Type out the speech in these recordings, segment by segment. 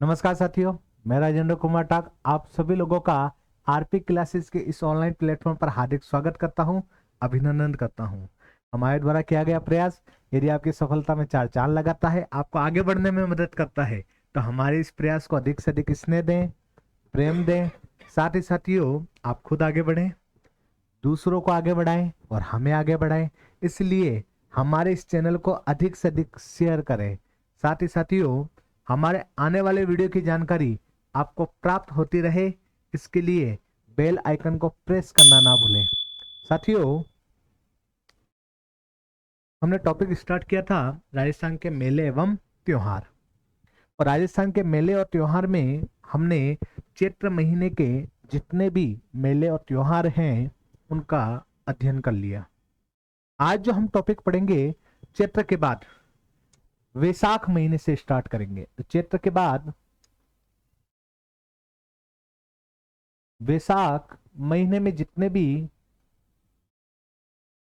नमस्कार साथियों, मैं राजेंद्र कुमार टाक आप सभी लोगों का आरपी क्लासेस के इस ऑनलाइन प्लेटफॉर्म पर हार्दिक स्वागत करता हूं, अभिनंदन करता हूं। हमारे द्वारा किया गया प्रयास यदि आपकी सफलता में चार चांद लगाता है, आपको आगे बढ़ने में मदद करता है, तो हमारे इस प्रयास को अधिक से अधिक स्नेह दें, प्रेम दें। साथ ही साथियों, आप खुद आगे बढ़ें, दूसरों को आगे बढ़ाएं और हमें आगे बढ़ाएं। इसलिए हमारे इस चैनल को अधिक से अधिक शेयर करें। साथ ही साथियों, हमारे आने वाले वीडियो की जानकारी आपको प्राप्त होती रहे, इसके लिए बेल आइकन को प्रेस करना ना भूलें। साथियों, हमने टॉपिक स्टार्ट किया था राजस्थान के मेले एवं त्योहार। और राजस्थान के मेले और त्योहार में हमने चैत्र महीने के जितने भी मेले और त्योहार हैं उनका अध्ययन कर लिया। आज जो हम टॉपिक पढ़ेंगे, चैत्र के बाद वैशाख महीने से स्टार्ट करेंगे। तो चैत्र के बाद वैशाख महीने में जितने भी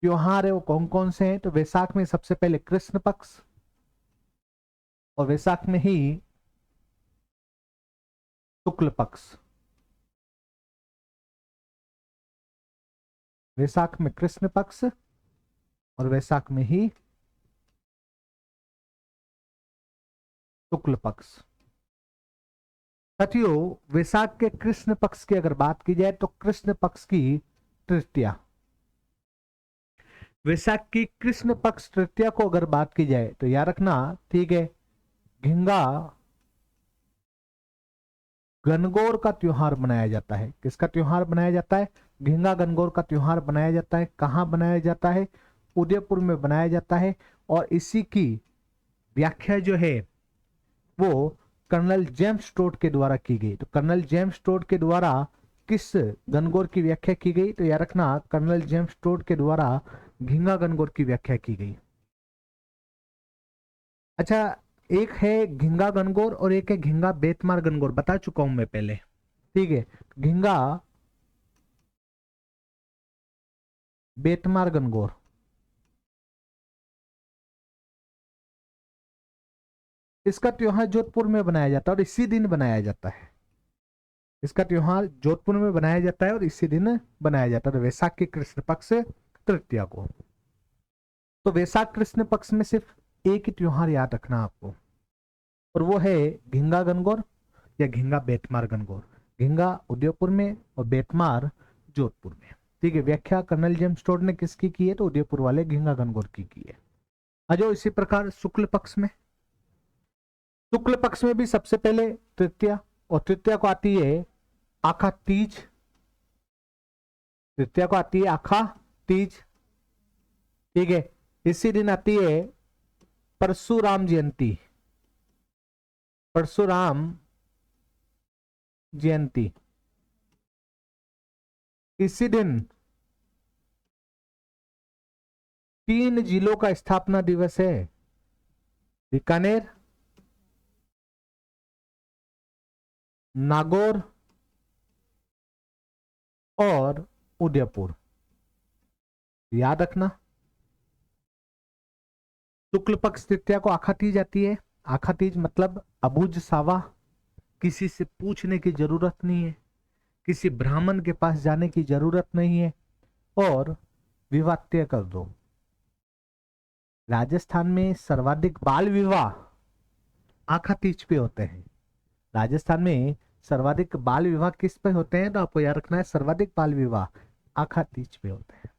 त्योहार है वो कौन कौन से हैं। तो वैशाख में सबसे पहले कृष्ण पक्ष, और वैशाख में ही शुक्ल पक्ष। वैशाख में कृष्ण पक्ष और वैशाख में ही शुक्ल पक्ष। साथियों, वैशाख के कृष्ण पक्ष की अगर बात की जाए तो कृष्ण पक्ष की तृतीया, वैशाख की कृष्ण पक्ष तृतीया को अगर बात की जाए तो याद रखना, ठीक है, घिंगा गणगौर का त्योहार मनाया जाता है। किसका त्योहार बनाया जाता है? घिंगा गणगौर का त्योहार बनाया जाता है। कहां बनाया जाता है? उदयपुर में बनाया जाता है। और इसी की व्याख्या जो है वो कर्नल जेम्स टोड के द्वारा की गई। तो कर्नल जेम्स टोड के द्वारा किस गणगौर की व्याख्या की गई? तो याद रखना, कर्नल जेम्स टोड के द्वारा घिंगा गणगौर की व्याख्या की गई। अच्छा, एक है घिंगा गणगौर और एक है घिंगा बेतमार गणगौर, बता चुका हूं मैं पहले, ठीक है। घिंगा बेतमार गणगौर, इसका त्योहार जोधपुर में बनाया जाता है और इसी दिन बनाया जाता है। इसका त्योहार जोधपुर में बनाया जाता है और इसी दिन बनाया जाता है, तो वैशाख की कृष्ण पक्ष तृतीया को। तो वैशाख कृष्ण पक्ष में सिर्फ एक ही त्योहार याद रखना आपको, और वो है घिंगा गणगौर या घिंगा बेतमार गणगौर। घिंगा उदयपुर में और बेतमार जोधपुर में, ठीक है। व्याख्या कर्नल जेम्स टोड ने किसकी की है? तो उदयपुर वाले घिंगा गणगौर की है। अजो इसी प्रकार शुक्ल पक्ष में, शुक्ल पक्ष में भी सबसे पहले तृतीया, और तृतीया को आती है आखा तीज। तृतीया को आती है आखा तीज, ठीक है। इसी दिन आती है परशुराम जयंती। परशुराम जयंती इसी दिन 3 जिलों का स्थापना दिवस है। बीकानेर, नागौर और उदयपुर, याद रखना। शुक्ल पक्ष तृतीया को आखा तीज आती है। आखा तीज मतलब अबुझ सावा, किसी से पूछने की जरूरत नहीं है, किसी ब्राह्मण के पास जाने की जरूरत नहीं है, और विवाह तय कर दो। राजस्थान में सर्वाधिक बाल विवाह आखा तीज पे होते हैं। राजस्थान में सर्वाधिक बाल विवाह किस पे होते हैं? तो आपको याद रखना है, सर्वाधिक बाल विवाह आखा तीज पे होते हैं,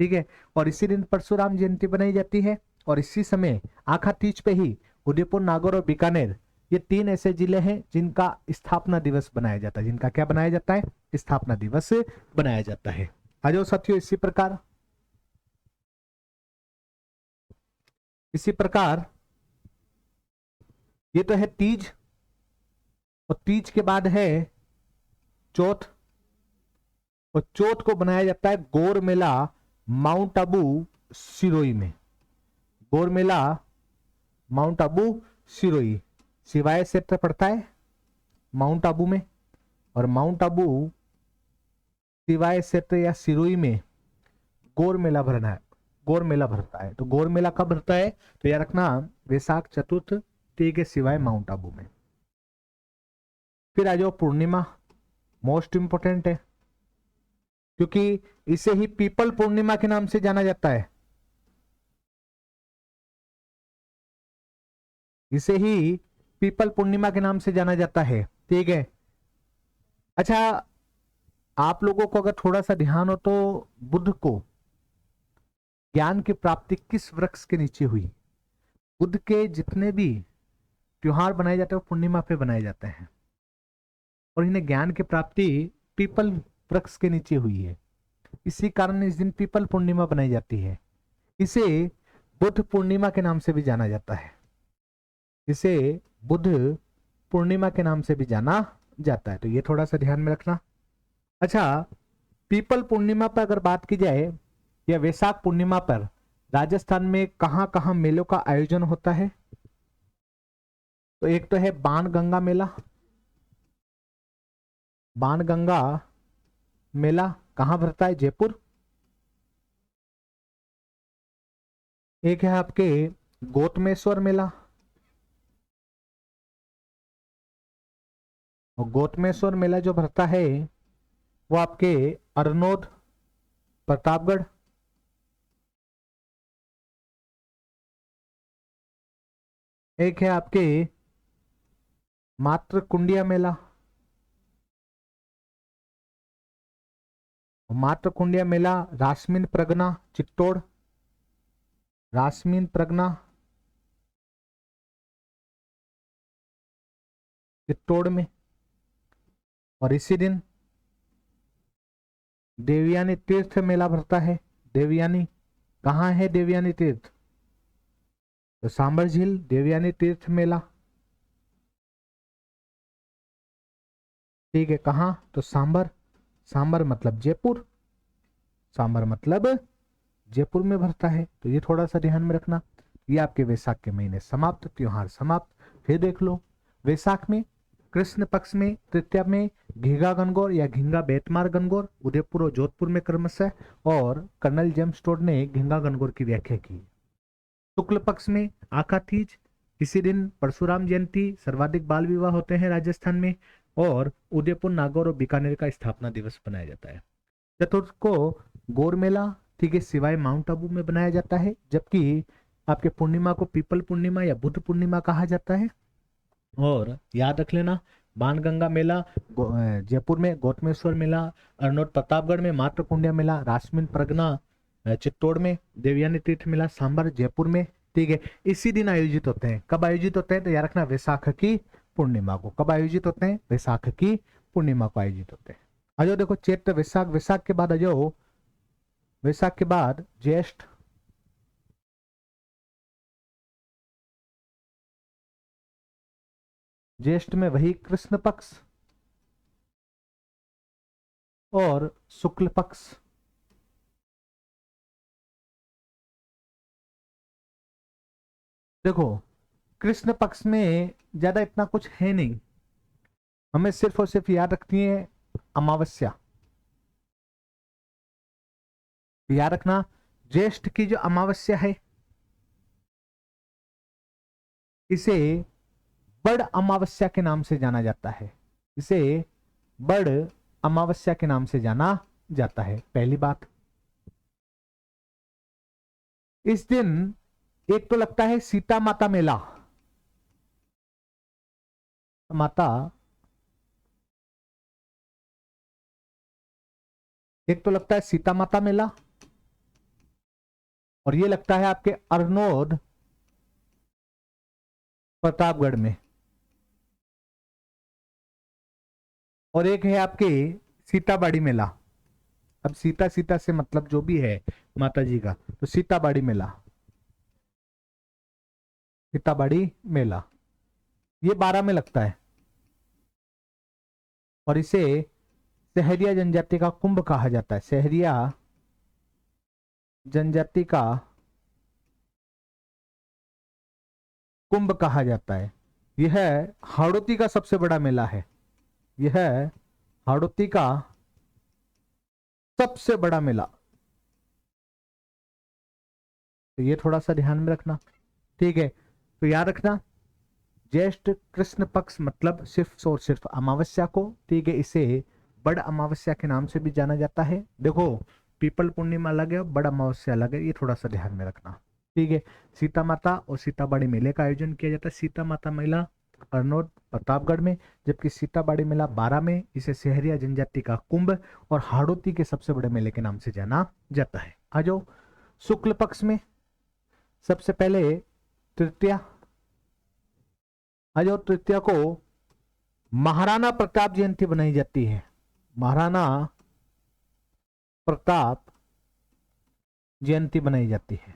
ठीक है। और इसी दिन परशुराम जयंती बनाई जाती है, और इसी समय आखा तीज पे ही उदयपुर, नागौर और बीकानेर, ये 3 ऐसे जिले हैं जिनका स्थापना दिवस बनाया जाता है। जिनका क्या बनाया जाता है? स्थापना दिवस बनाया जाता है। आ जाओ साथियों, इसी प्रकार ये तो है तीज, और तीज के बाद है चौथ, और चौथ को बनाया जाता है गौर मेला माउंट आबू सिरोही में। गौर मेला माउंट आबू सिरोही, सिवाय क्षेत्र पड़ता है माउंट आबू में, और माउंट आबू सिवाय क्षेत्र या सिरोही में गौर मेला भरना है, गौर मेला भरता है। तो गौर मेला कब भरता है? तो याद रखना, वैशाख चतुर्थ, ठीक है, सिवाय माउंट आबू में। फिर आ जाओ पूर्णिमा, मोस्ट इंपोर्टेंट है क्योंकि इसे ही पीपल पूर्णिमा के नाम से जाना जाता है। इसे ही पीपल पूर्णिमा के नाम से जाना जाता है। ठीक है। अच्छा, आप लोगों को अगर थोड़ा सा ध्यान हो तो बुद्ध को ज्ञान की प्राप्ति किस वृक्ष के नीचे हुई? बुद्ध के जितने भी त्योहार बनाए जाते हैं वो पूर्णिमा पे बनाए जाते हैं और इन्हें ज्ञान की प्राप्ति पीपल वृक्ष के नीचे हुई है। इसी कारण इस दिन पीपल पूर्णिमा बनाई जाती है। इसे बुद्ध पूर्णिमा के नाम से भी जाना जाता है। इसे बुद्ध पूर्णिमा के नाम से भी जाना जाता है, तो ये थोड़ा सा ध्यान में रखना। अच्छा, पीपल पूर्णिमा पर अगर बात की जाए या वैशाख पूर्णिमा पर राजस्थान में कहां कहां मेलों का आयोजन होता है? तो एक तो है बाणगंगा मेला। बाणगंगा मेला कहां भरता है? जयपुर। एक है आपके गोतमेश्वर मेला, और गोतमेश्वर मेला जो भरता है वो आपके अरनोद, प्रतापगढ़। एक है आपके मात्र कुंडिया मेला, मात्र कुंडिया मेला रासमीन प्रगना चित्तौड़, रासमीन प्रगना चित्तौड़ में। और इसी दिन देवयानी तीर्थ मेला भरता है। देवयानी कहाँ है? देवयानी तीर्थ तो सांबर झील, देवयानी तीर्थ मेला। ठीक है, कहाँ? तो सांबर। सांबर मतलब जयपुर, सांबर मतलब जयपुर में भरता है, तो ये थोड़ा सा ध्यान में रखना। ये आपके वैशाख के महीने समाप्त, त्योहार समाप्त। फिर देख लो वैशाख में कृष्ण पक्ष में तृतीया में घींगा गणगौर या घींगा बेतमार गणगौर उदयपुर और जोधपुर में क्रमशः, और कर्नल जेम्स टोड ने घींगा गणगौर की व्याख्या की। शुक्ल पक्ष में आका तीज, इसी दिन परशुराम जयंती, सर्वाधिक बाल विवाह होते हैं राजस्थान में, और उदयपुर, नागौर और बीकानेर का स्थापना दिवस बनाया जाता है। चतुर्थ को गौर मेला, ठीक है, सिवाय माउंट आबू में बनाया जाता है, जबकि आपके पूर्णिमा को पीपल पूर्णिमा या बुद्ध पूर्णिमा कहा जाता है। और याद रख लेना, बाणगंगा मेला जयपुर में, गौतमेश्वर मेला अरनोद प्रतापगढ़ में, मात्र कुंडिया मेला रासमीन प्रगना चित्तौड़ में, देवयानी तीर्थ मेला सांबर जयपुर में। ठीक है, इसी दिन आयोजित होते हैं। कब आयोजित होते हैं? तो याद रखना वैशाख की पूर्णिमा को। कब आयोजित होते हैं? वैशाख की पूर्णिमा को आयोजित होते हैं। आ जाओ देखो, चैत्र वैशाख, वैशाख के बाद आ जाओ, वैशाख के बाद ज्येष्ठ, ज्येष्ठ में वही कृष्ण पक्ष और शुक्ल पक्ष। देखो, कृष्ण पक्ष में ज्यादा इतना कुछ है नहीं, हमें सिर्फ और सिर्फ याद रखनी है अमावस्या। याद रखना, ज्येष्ठ की जो अमावस्या है इसे बड़ अमावस्या के नाम से जाना जाता है। इसे बड़ अमावस्या के नाम से जाना जाता है। पहली बात, इस दिन एक तो लगता है सीता माता मेला, माता, एक तो लगता है सीता माता मेला, और ये लगता है आपके अरनोद प्रतापगढ़ में, और एक है आपके सीताबाड़ी मेला। अब सीता सीता से मतलब जो भी है माता जी का, तो सीताबाड़ी मेला, सीताबाड़ी मेला ये 12 में लगता है, और इसे सहरिया जनजाति का कुंभ कहा जाता है। सहरिया जनजाति का कुंभ कहा जाता है। यह हाड़ौती का सबसे बड़ा मेला है। यह हाड़ौती का सबसे बड़ा मेला, तो ये थोड़ा सा ध्यान में रखना। ठीक है, तो याद रखना ज्येष्ठ कृष्ण पक्ष मतलब सिर्फ और सिर्फ अमावस्या को, ठीक है, इसे बड़ अमावस्या के नाम से भी जाना जाता है। देखो पीपल पूर्णिमा अलग है और बड़ अमावस्या अलग है, ये थोड़ा सा ध्यान में रखना, ठीक है। सीता माता और सीताबाड़ी मेले का आयोजन किया जाता है। सीता माता मेला अरनोद प्रतापगढ़ में, जबकि सीताबाड़ी मेला बारा में। इसे शहरिया जनजाति का कुंभ और हाड़ौती के सबसे बड़े मेले के नाम से जाना जाता है। आ जाओ शुक्ल पक्ष में, सबसे पहले तृतीया। आ जाओ तृतीया को महाराणा प्रताप जयंती बनाई जाती है, महाराणा प्रताप जयंती बनाई जाती है।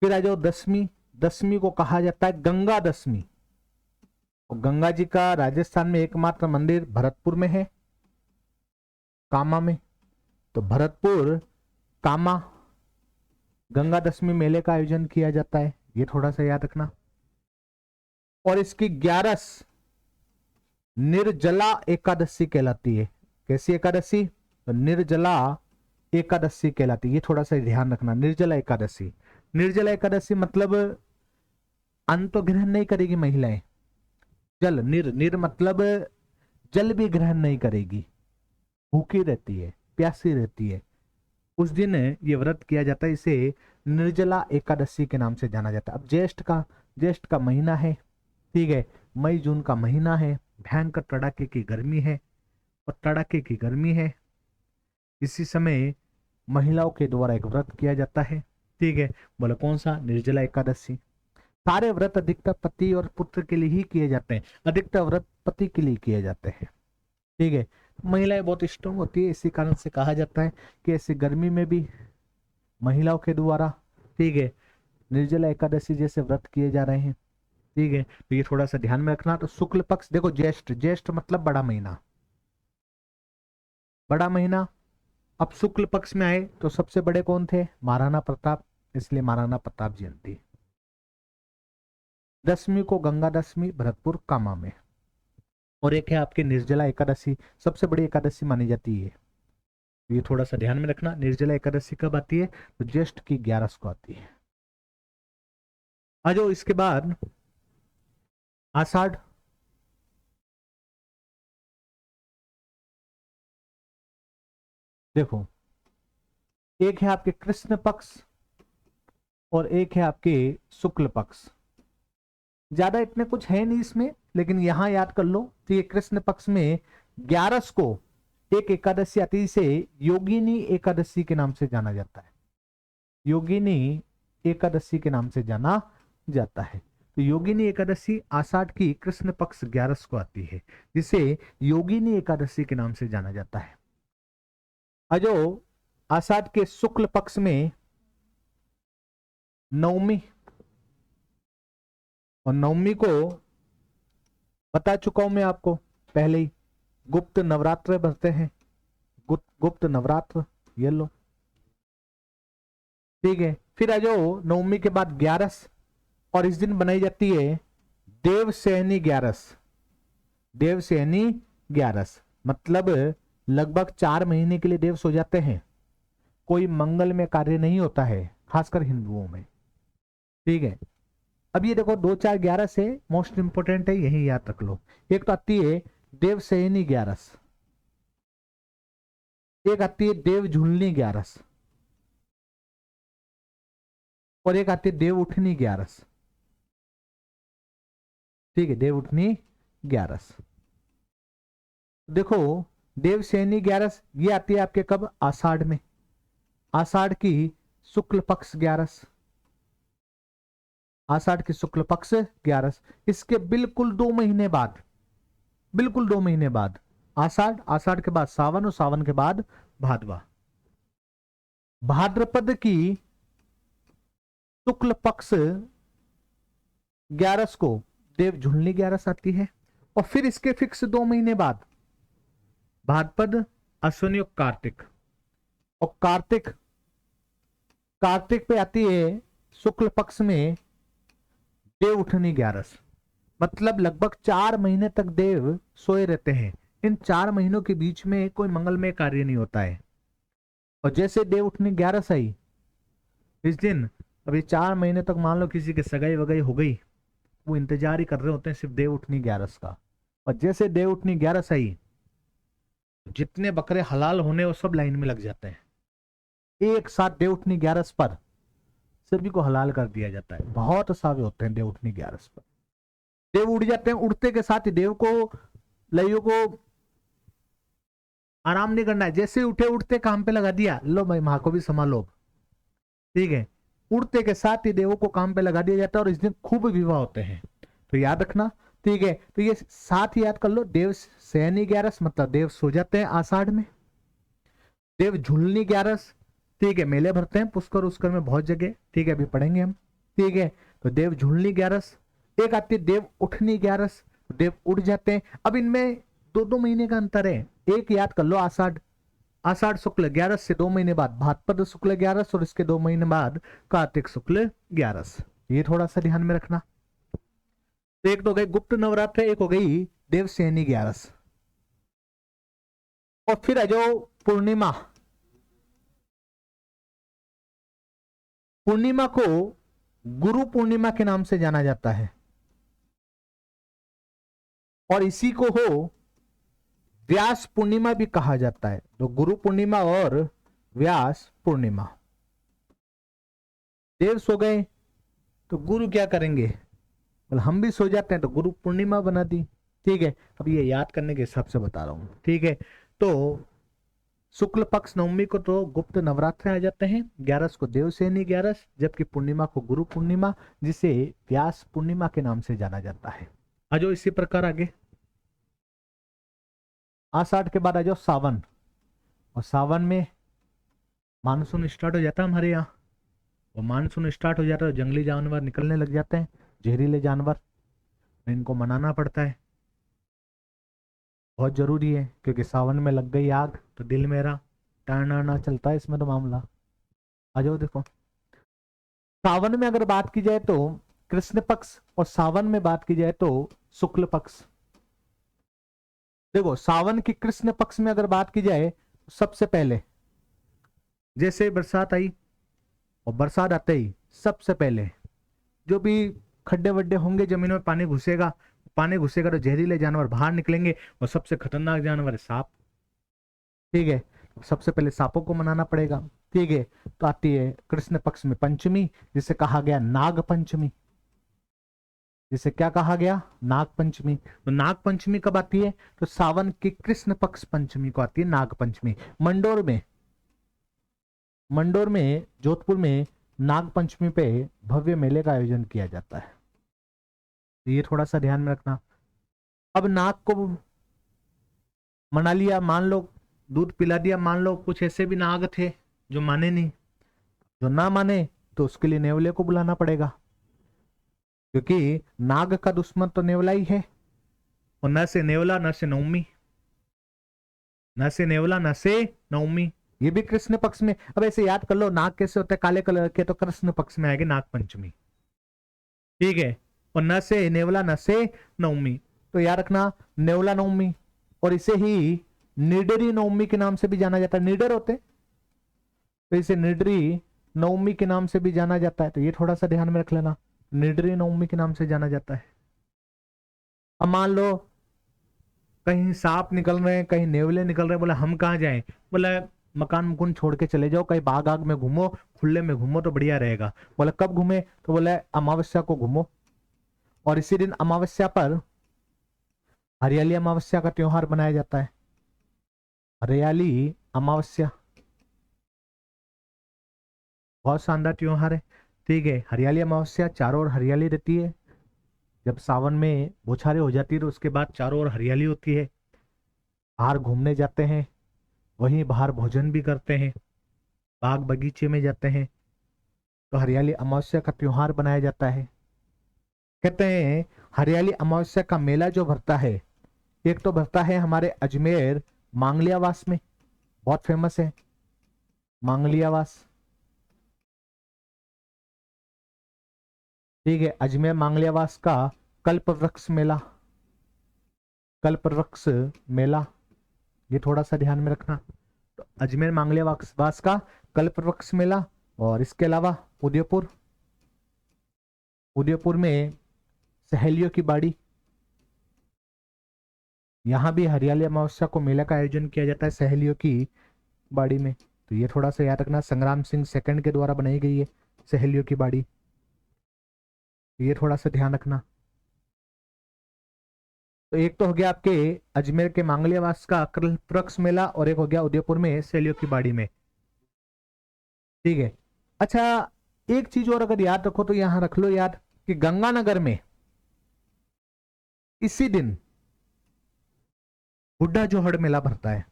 फिर आ जाओ दशमी, दशमी को कहा जाता है गंगा दशमी, और गंगा जी का राजस्थान में एकमात्र मंदिर भरतपुर में है, कामा में। तो भरतपुर कामा गंगा दशमी मेले का आयोजन किया जाता है, ये थोड़ा सा याद रखना। और इसकी 11 निर्जला एकादशी कहलाती है। कैसी एकादशी? तो निर्जला एकादशी कहलाती है, ये थोड़ा सा ध्यान रखना। निर्जला एकादशी, निर्जला एकादशी मतलब अन्न तो ग्रहण नहीं करेगी महिलाएं, जल, निर मतलब जल भी ग्रहण नहीं करेगी, भूखी रहती है, प्यासी रहती है, उस दिन ये व्रत किया जाता है। इसे निर्जला एकादशी के नाम से जाना जाता है। अब ज्येष्ठ का महीना है, ठीक है, मई जून का महीना है, भयंकर तड़ाके की गर्मी है, और तड़ाके की गर्मी है, इसी समय महिलाओं के द्वारा एक व्रत किया जाता है, ठीक है। बोले कौन सा? निर्जला एकादशी। सारे व्रत अधिकतर पति और पुत्र के लिए ही किए जाते हैं, अधिकतर व्रत पति के लिए किए जाते हैं, ठीक है। महिलाएं बहुत स्ट्रांग होती है, इसी कारण से कहा जाता है कि ऐसी गर्मी में भी महिलाओं के द्वारा, ठीक है, निर्जला एकादशी जैसे व्रत किए जा रहे हैं, ठीक है। तो ये थोड़ा सा ध्यान में रखना। तो शुक्ल पक्ष देखो, ज्येष्ठ, ज्येष्ठ मतलब बड़ा महीना, बड़ा महीना। अब शुक्ल पक्ष में आए तो सबसे बड़े कौन थे? महाराणा प्रताप, इसलिए महाराणा प्रताप जयंती। दशमी को गंगा दशमी भरतपुर कामा में। और एक है आपकी निर्जला एकादशी, सबसे बड़ी एकादशी मानी जाती है, ये थोड़ा सा ध्यान में रखना। निर्जला एकादशी कब आती है? तो ज्येष्ठ की 11 को आती है। आ जाओ इसके बाद आषाढ़, देखो एक है आपके कृष्ण पक्ष और एक है आपके शुक्ल पक्ष। ज्यादा इतने कुछ है नहीं इसमें, लेकिन यहां याद कर लो। तो ये कृष्ण पक्ष में 11 को एक एकादशी आती है, इसे योगिनी एकादशी के नाम से जाना जाता है, योगिनी एकादशी के नाम से जाना जाता है। तो योगिनी एकादशी आषाढ़ की कृष्ण पक्ष 11 को आती है, जिसे योगिनी एकादशी के नाम से जाना जाता है। अजो आषाढ़ के शुक्ल पक्ष में नवमी, और नवमी को बता चुका हूं मैं आपको पहले ही, गुप्त नवरात्र बनते हैं, गुप्त नवरात्र, ये लो, ठीक है। फिर आ जाओ नवमी के बाद 11, और इस दिन बनाई जाती है देवशयनी 11, देवशयनी 11 मतलब लगभग 4 महीने के लिए देव सो जाते हैं, कोई मंगल में कार्य नहीं होता है, खासकर हिंदुओं में, ठीक है। अब ये देखो 2 4 11 से मोस्ट इंपोर्टेंट है, यही याद रख लो। एक तो आती है देवशयनी 11, एक आती है देव झुलनी 11, और एक आती है देव उठनी 11, ठीक है, देव उठनी 11। देखो देवशयनी 11 ये आती है आपके कब? आषाढ़ में, आषाढ़ की शुक्ल पक्ष 11, आषाढ़ की शुक्ल पक्ष 11। इसके बिल्कुल 2 महीने बाद, बिल्कुल 2 महीने बाद आषाढ़, आषाढ़ के बाद सावन, और सावन के बाद भादवा। भाद्रपद की शुक्ल पक्ष 11 को देव झुलनी 11 आती है, और फिर इसके फिक्स 2 महीने बाद भाद्रपद, अश्विनी और कार्तिक, और कार्तिक, कार्तिक पे आती है शुक्ल पक्ष में देव उठनी 11। मतलब लगभग 4 महीने तक देव सोए रहते हैं। इन 4 महीनों के बीच में कोई मंगलमय कार्य नहीं होता है, और जैसे देव उठनी 11 आई इस दिन, अभी 4 महीने तक मान लो किसी की सगाई वगाई हो गई, वो इंतजार ही कर रहे होते हैं सिर्फ देव उठनी 11 का। और जैसे देव उठनी 11 आई, जितने बकरे हलाल होने वो सब लाइन में लग जाते हैं। एक साथ देव उठनी 11 पर सभी को हलाल कर दिया जाता है। बहुत सारे होते हैं देव उठनी 11 पर। देव उड़ जाते हैं, उड़ते के साथ ही देव को, लइयों को आराम नहीं करना है। जैसे उठे उठते काम पे लगा दिया, लो भाई माँ को भी संभालो, ठीक है। उड़ते के साथ ही देवों को काम पे लगा दिया जाता है और इस दिन खूब विवाह होते हैं, तो याद रखना, ठीक है। तो ये साथ ही याद कर लो, देव शयनी 11 मतलब देव सो जाते हैं आषाढ़ में। देव झुलनी 11, ठीक है, मेले भरते हैं पुष्कर उसकर में बहुत जगह, ठीक है, अभी पढ़ेंगे हम, ठीक है। तो देव झुलनी 11, एक आती है देव उठनी 11, देव उठ जाते हैं। अब इनमें 2-2 महीने का अंतर है। एक याद कर लो, आषाढ़, आषाढ़ शुक्ल 11 से 2 महीने बाद भाद्रपद शुक्ल 11 और इसके 2 महीने बाद कार्तिक शुक्ल 11, ये थोड़ा सा ध्यान में रखना। तो एक तो हो गई गुप्त नवरात्र, एक हो गई देवसेनी 11। और फिर आ जाओ पूर्णिमा। पूर्णिमा को गुरु पूर्णिमा के नाम से जाना जाता है और इसी को हो व्यास पूर्णिमा भी कहा जाता है। तो गुरु पूर्णिमा और व्यास पूर्णिमा। देव सो गए तो गुरु क्या करेंगे, बोले हम भी सो जाते हैं तो गुरु पूर्णिमा बना दी, ठीक है। अब ये याद करने के हिसाब से बता रहा हूं, ठीक है। तो शुक्ल पक्ष नवमी को तो गुप्त नवरात्र आ जाते हैं, 11 को देवसेनी 11, जबकि पूर्णिमा को गुरु पूर्णिमा, जिसे व्यास पूर्णिमा के नाम से जाना जाता है। आ जाओ इसी प्रकार आगे, आषाढ़ के बाद आ जाओ सावन। और सावन में मानसून स्टार्ट हो जाता है हमारे यहाँ, और मानसून स्टार्ट हो जाता है, जंगली जानवर निकलने लग जाते हैं, जहरीले जानवर, इनको मनाना पड़ता है, बहुत जरूरी है, क्योंकि सावन में लग गई आग तो दिल मेरा टाना चलता है इसमें तो मामला। आ जाओ देखो, सावन में अगर बात की जाए तो कृष्ण पक्ष, और सावन में बात की जाए तो शुक्ल पक्ष। देखो सावन की कृष्ण पक्ष में अगर बात की जाए तो सबसे पहले जैसे बरसात आई, और बरसात आते ही सबसे पहले जो भी खड्डे वड्डे होंगे, जमीन में पानी घुसेगा, पानी घुसेगा तो जहरीले जानवर बाहर निकलेंगे, और सबसे खतरनाक जानवर है सांप, ठीक है। सबसे पहले सांपों को मनाना पड़ेगा, ठीक है। तो आती है कृष्ण पक्ष में पंचमी, जिसे कहा गया नाग पंचमी, जिसे क्या कहा गया, नाग पंचमी। तो नाग पंचमी कब आती है, तो सावन की कृष्ण पक्ष पंचमी को आती है नाग पंचमी। मंडोर में जोधपुर में नाग पंचमी पे भव्य मेले का आयोजन किया जाता है, ये थोड़ा सा ध्यान में रखना। अब नाग को मना लिया, मान लो दूध पिला दिया, मान लो कुछ ऐसे भी नाग थे जो माने नहीं, जो ना माने तो उसके लिए नेवले को बुलाना पड़ेगा, क्योंकि नाग का दुश्मन तो नेवला ही है। और न से नेवला न से नवमी, न से नेवला न से नवमी, ये भी कृष्ण पक्ष में। अब ऐसे याद कर लो, नाग कैसे होते हैं, काले कलर के, तो कृष्ण पक्ष में आएगी नाग पंचमी, ठीक है। और न से नेवला न से नवमी, तो याद रखना नेवला नवमी। और इसे ही निडरी नवमी के नाम से भी जाना जाता है, निडर होते तो इसे निडरी नवमी के नाम से भी जाना जाता है, तो ये थोड़ा सा ध्यान में रख लेना, निडरी नवमी के नाम से जाना जाता है। अब मान लो कहीं सांप निकल रहे हैं, कहीं नेवले निकल रहे हैं, बोला हम कहाँ जाएं, बोला मकान मुकुन छोड़ के चले जाओ, कहीं बाग आग में घूमो, खुले में घूमो तो बढ़िया रहेगा। बोला कब घूमे, तो बोला अमावस्या को घूमो। और इसी दिन अमावस्या पर हरियाली अमावस्या का त्योहार मनाया जाता है, हरियाली अमावस्या बहुत शानदार त्योहार है, ठीक है। हरियाली अमावस्या, चारों ओर हरियाली रहती है, जब सावन में बौछारें हो जाती है तो उसके बाद चारों ओर हरियाली होती है, बाहर घूमने जाते हैं, वहीं बाहर भोजन भी करते हैं, बाग बगीचे में जाते हैं, तो हरियाली अमावस्या का त्योहार बनाया जाता है। कहते हैं हरियाली अमावस्या का मेला जो भरता है, एक तो भरता है हमारे अजमेर मांगलियावास में, बहुत फेमस है मांगलियावास, ठीक है। अजमेर मांगलियावास का कल्प वृक्ष मेला, कल्प वृक्ष मेला, ये थोड़ा सा ध्यान में रखना। तो अजमेर मांगलियावास का कल्प वृक्ष मेला। और इसके अलावा उदयपुर, उदयपुर में सहेलियों की बाड़ी, यहां भी हरियाली अमावस्या को मेला का आयोजन किया जाता है सहेलियों की बाड़ी में। तो ये थोड़ा सा याद रखना, संग्राम सिंह सेकंड के द्वारा बनाई गई है सहेलियों की बाड़ी, ये थोड़ा सा ध्यान रखना। तो एक तो हो गया आपके अजमेर के मांगलियावास का कृष्ण मेला, और एक हो गया उदयपुर में सहेलियों की बाड़ी में। ठीक है। अच्छा, एक चीज और अगर याद रखो तो यहां रख लो याद कि गंगानगर में इसी दिन बुढ़ा जोहड़ मेला भरता है।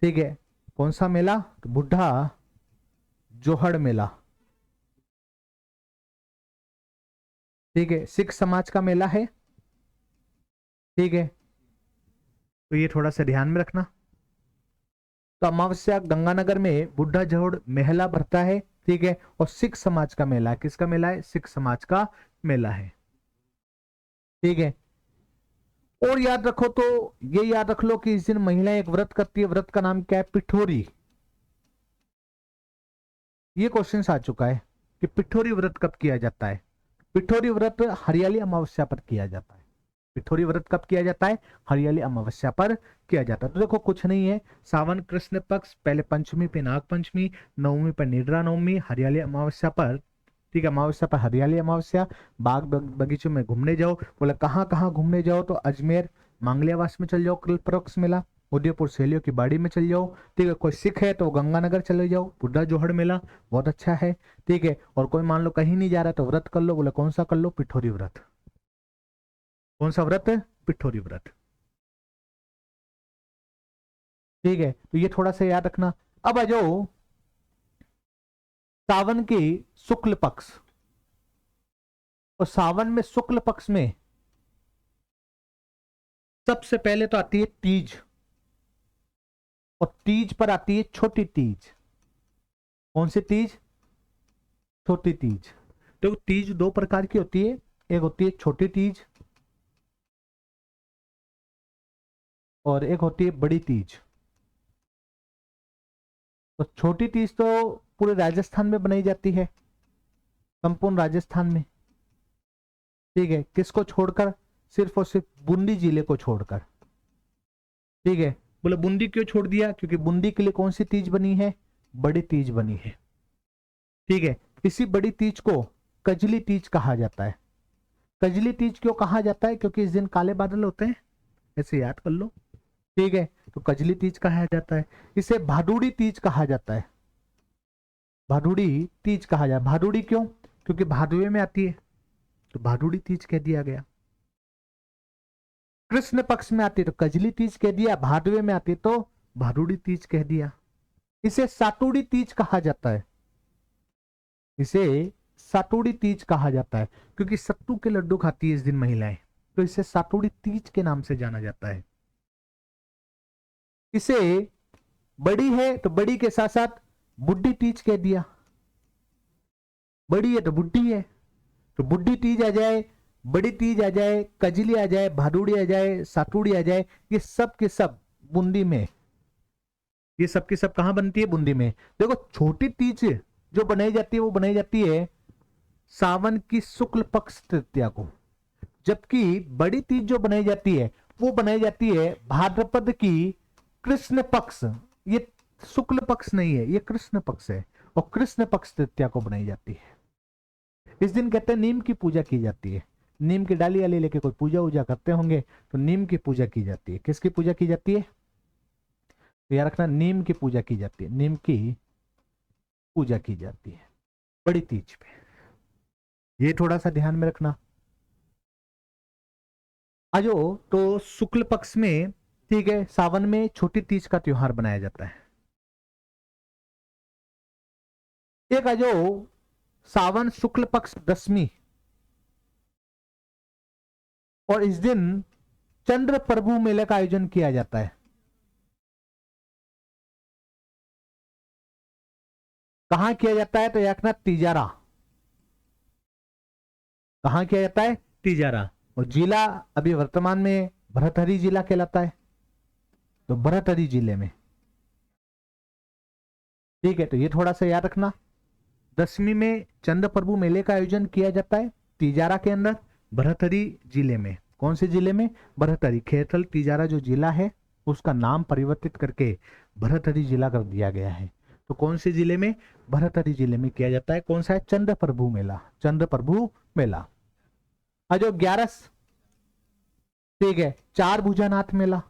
ठीक है, कौन सा मेला? तो बुढ़ा जोहड़ मेला। ठीक है, सिख समाज का मेला है। ठीक है, तो ये थोड़ा सा ध्यान में रखना। तो अमावस्या गंगानगर में बुढ़ा जोहड़ मेला भरता है। ठीक है, और सिख समाज का मेला है। किसका मेला है? सिख समाज का मेला है। ठीक है, और याद रखो तो ये याद रख लो कि इस दिन महिलाएं एक व्रत करती है, व्रत का नाम क्या है? पिठोरी। ये क्वेश्चन आ चुका है कि पिठोरी व्रत कब किया जाता है। पिठोरी व्रत हरियाली अमावस्या पर किया जाता है। पिठोरी व्रत कब किया जाता है? हरियाली अमावस्या पर किया जाता है। तो देखो कुछ नहीं है, सावन कृष्ण पक्ष, पहले पंचमी पे नाग पंचमी, नवमी पर निर्जला नवमी, हरियाली अमावस्या पर। ठीक है, अमावस्या पर हरियाली अमावस्या। बाग बगीचों में घूमने जाओ, बोला कहाँ कहाँ घूमने जाओ? तो अजमेर मांगलियावास में चल जाओ कृष्ण मेला, उदयपुर सहेलियों की बाड़ी में चल जाओ। ठीक है, कोई सिख है तो गंगानगर चले जाओ, बुढ़ा जोहड़ मेला बहुत अच्छा है। ठीक है, और कोई मान लो कहीं नहीं जा रहा तो व्रत कर लो, बोले कौन सा कर लो? पिठोरी व्रत। कौन सा व्रत? पिठोरी व्रत। ठीक है, तो ये थोड़ा सा याद रखना। अब आ जाओ सावन के शुक्ल पक्ष, और सावन में शुक्ल पक्ष में सबसे पहले तो आती है तीज, और तीज पर आती है छोटी तीज। कौन सी तीज? छोटी तीज। तो तीज दो प्रकार की होती है, एक होती है छोटी तीज और एक होती है बड़ी तीज। तो छोटी तीज तो पूरे राजस्थान में बनाई जाती है, संपूर्ण राजस्थान में। ठीक है, किसको छोड़कर? सिर्फ और सिर्फ बूंदी जिले को छोड़कर। ठीक है, बोले बूंदी क्यों छोड़ दिया? क्योंकि बूंदी के लिए कौन सी तीज बनी है? बड़ी तीज बनी है। ठीक है, इसी बड़ी तीज को कजली तीज कहा जाता है। कजली तीज क्यों कहा जाता है? क्योंकि इस दिन काले बादल होते हैं, ऐसे याद कर लो। ठीक है, तो कजली तीज कहा जाता है। इसे भादुड़ी तीज कहा जाता है। भादुड़ी तीज कहा जाए। भादुड़ी क्यों? क्योंकि भादुए में आती है, तो भादुड़ी तीज कह दिया गया। कृष्ण पक्ष में आती है तो कजली तीज कह दिया, भादुए में आती है तो भादुड़ी तीज कह दिया। इसे सातुड़ी तीज कहा जाता है। इसे सातुड़ी तीज कहा जाता है क्योंकि सत्तू के लड्डू खाती है इस दिन महिलाएं, तो इसे सातुड़ी तीज के नाम से जाना जाता है। इसे बड़ी है तो बड़ी के साथ साथ बुड्ढी तीज कह दिया। बड़ी है तो बुड्ढी है, तो बुड्ढी तीज आ जाए, बड़ी तीज आ जाए, कजली आ जाए, भादुड़ी आ जाए, सातुड़ी आ जाए, ये सब के सब बूंदी में, ये सब की सब कहां बनती है? बूंदी में। देखो छोटी तीज जो बनाई जाती है वो बनाई जाती है सावन की शुक्ल पक्ष तृतीया को, जबकि बड़ी तीज जो बनाई जाती है वो बनाई जाती है भाद्रपद की कृष्ण पक्ष। ये शुक्ल पक्ष नहीं है, ये कृष्ण पक्ष है, और कृष्ण पक्ष तृतीया को बनाई जाती है। इस दिन कहते हैं नीम की पूजा की जाती है। नीम की डाली वाली लेके कोई पूजा वूजा करते होंगे, तो नीम की पूजा की जाती है। किसकी पूजा की जाती है? तो याद रखना, नीम की पूजा की जाती है, नीम की पूजा की जाती है बड़ी तीज पे, ये थोड़ा सा ध्यान में रखना। आजो तो शुक्ल पक्ष में, ठीक है, सावन में छोटी तीज का त्योहार बनाया जाता है। एक आजो सावन शुक्ल पक्ष दशमी, और इस दिन चंद्र प्रभु मेले का आयोजन किया जाता है। कहां किया जाता है? तो याकना तिजारा। कहां किया जाता है? तिजारा। और जिला अभी वर्तमान में भरतहरी जिला कहलाता है, तो भरतहरी जिले में। ठीक है, तो ये थोड़ा सा याद रखना। दशमी में चंद्र प्रभु मेले का आयोजन किया जाता है तिजारा के अंदर, भरथरी जिले में। कौन से जिले में? भरथरी। खेरथल तिजारा जो जिला है उसका नाम परिवर्तित करके भरथरी जिला कर दिया गया है। तो कौन से जिले में? भरथरी जिले में किया जाता है। कौन सा है? चंद्र प्रभु मेला। चंद्र प्रभु मेला। जो 11, ठीक है, चार भुजा नाथ मेला।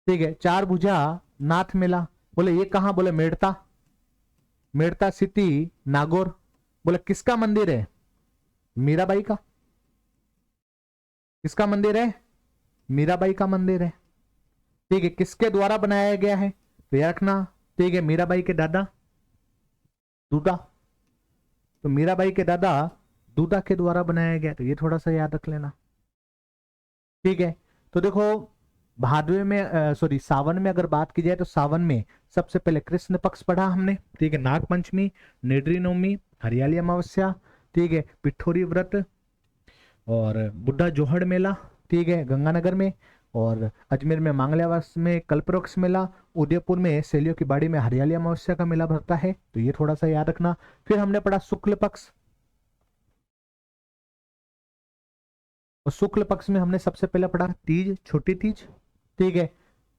ठीक है, चार भुजा नाथ मेला। बोले ये कहां? बोले मेड़ता, मेड़ता सिटी नागौर। बोले किसका मंदिर है? मीराबाई का। किसका मंदिर है? मीराबाई का मंदिर है। ठीक है, किसके द्वारा बनाया गया है? तो याद रखना, ठीक है, मीराबाई के दादा दूधा। तो मीराबाई के दादा दूधा के द्वारा बनाया गया, तो ये थोड़ा सा याद रख लेना। ठीक है, तो देखो भादवे में सॉरी सावन में अगर बात की जाए तो सावन में सबसे पहले कृष्ण पक्ष पढ़ा हमने। ठीक है, नाग पंचमी, नेडरी नवमी, हरियाली अमावस्या, ठीक है, पिठोरी व्रत और बुढ़ा जोहड़ मेला, ठीक है, गंगानगर में, और अजमेर में मांगल्यावास में कल्पवृक्ष मेला, उदयपुर में सेलियों की बाड़ी में हरियाली अमावस्या का मेला भरता है। तो ये थोड़ा सा याद रखना। फिर हमने पढ़ा शुक्ल पक्ष, और शुक्ल पक्ष में हमने सबसे पहले पढ़ा तीज, छोटी तीज। ठीक है,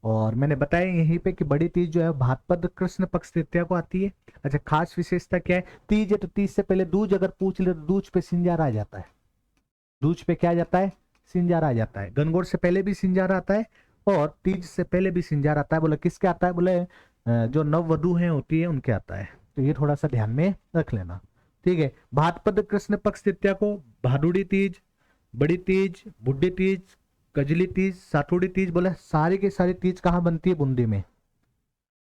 और मैंने बताया यहीं पे कि बड़ी तीज जो है भाद्रपद कृष्ण पक्ष तृतीया को आती है। अच्छा, खास विशेषता क्या है? तीज है तो तीज से पहले दूज अगर पूछ ले तो दूज पे सिंजार आ जाता है। दूज पे क्या आ जाता है? सिंजार आ जाता है। गणगौर से पहले भी सिंजार आता है और तीज से पहले भी सिंजार आता है। बोले किसके आता है? बोले जो नववधु हैं होती है उनके आता है। तो ये थोड़ा सा ध्यान में रख लेना। ठीक है, भाद्रपद कृष्ण पक्ष तृतीया को भादुड़ी तीज, बड़ी तीज, बुड्ढी तीज, कजली तीज, सातुड़ी तीज। बोले सारी की सारी तीज कहाँ बनती है? बूंदी में।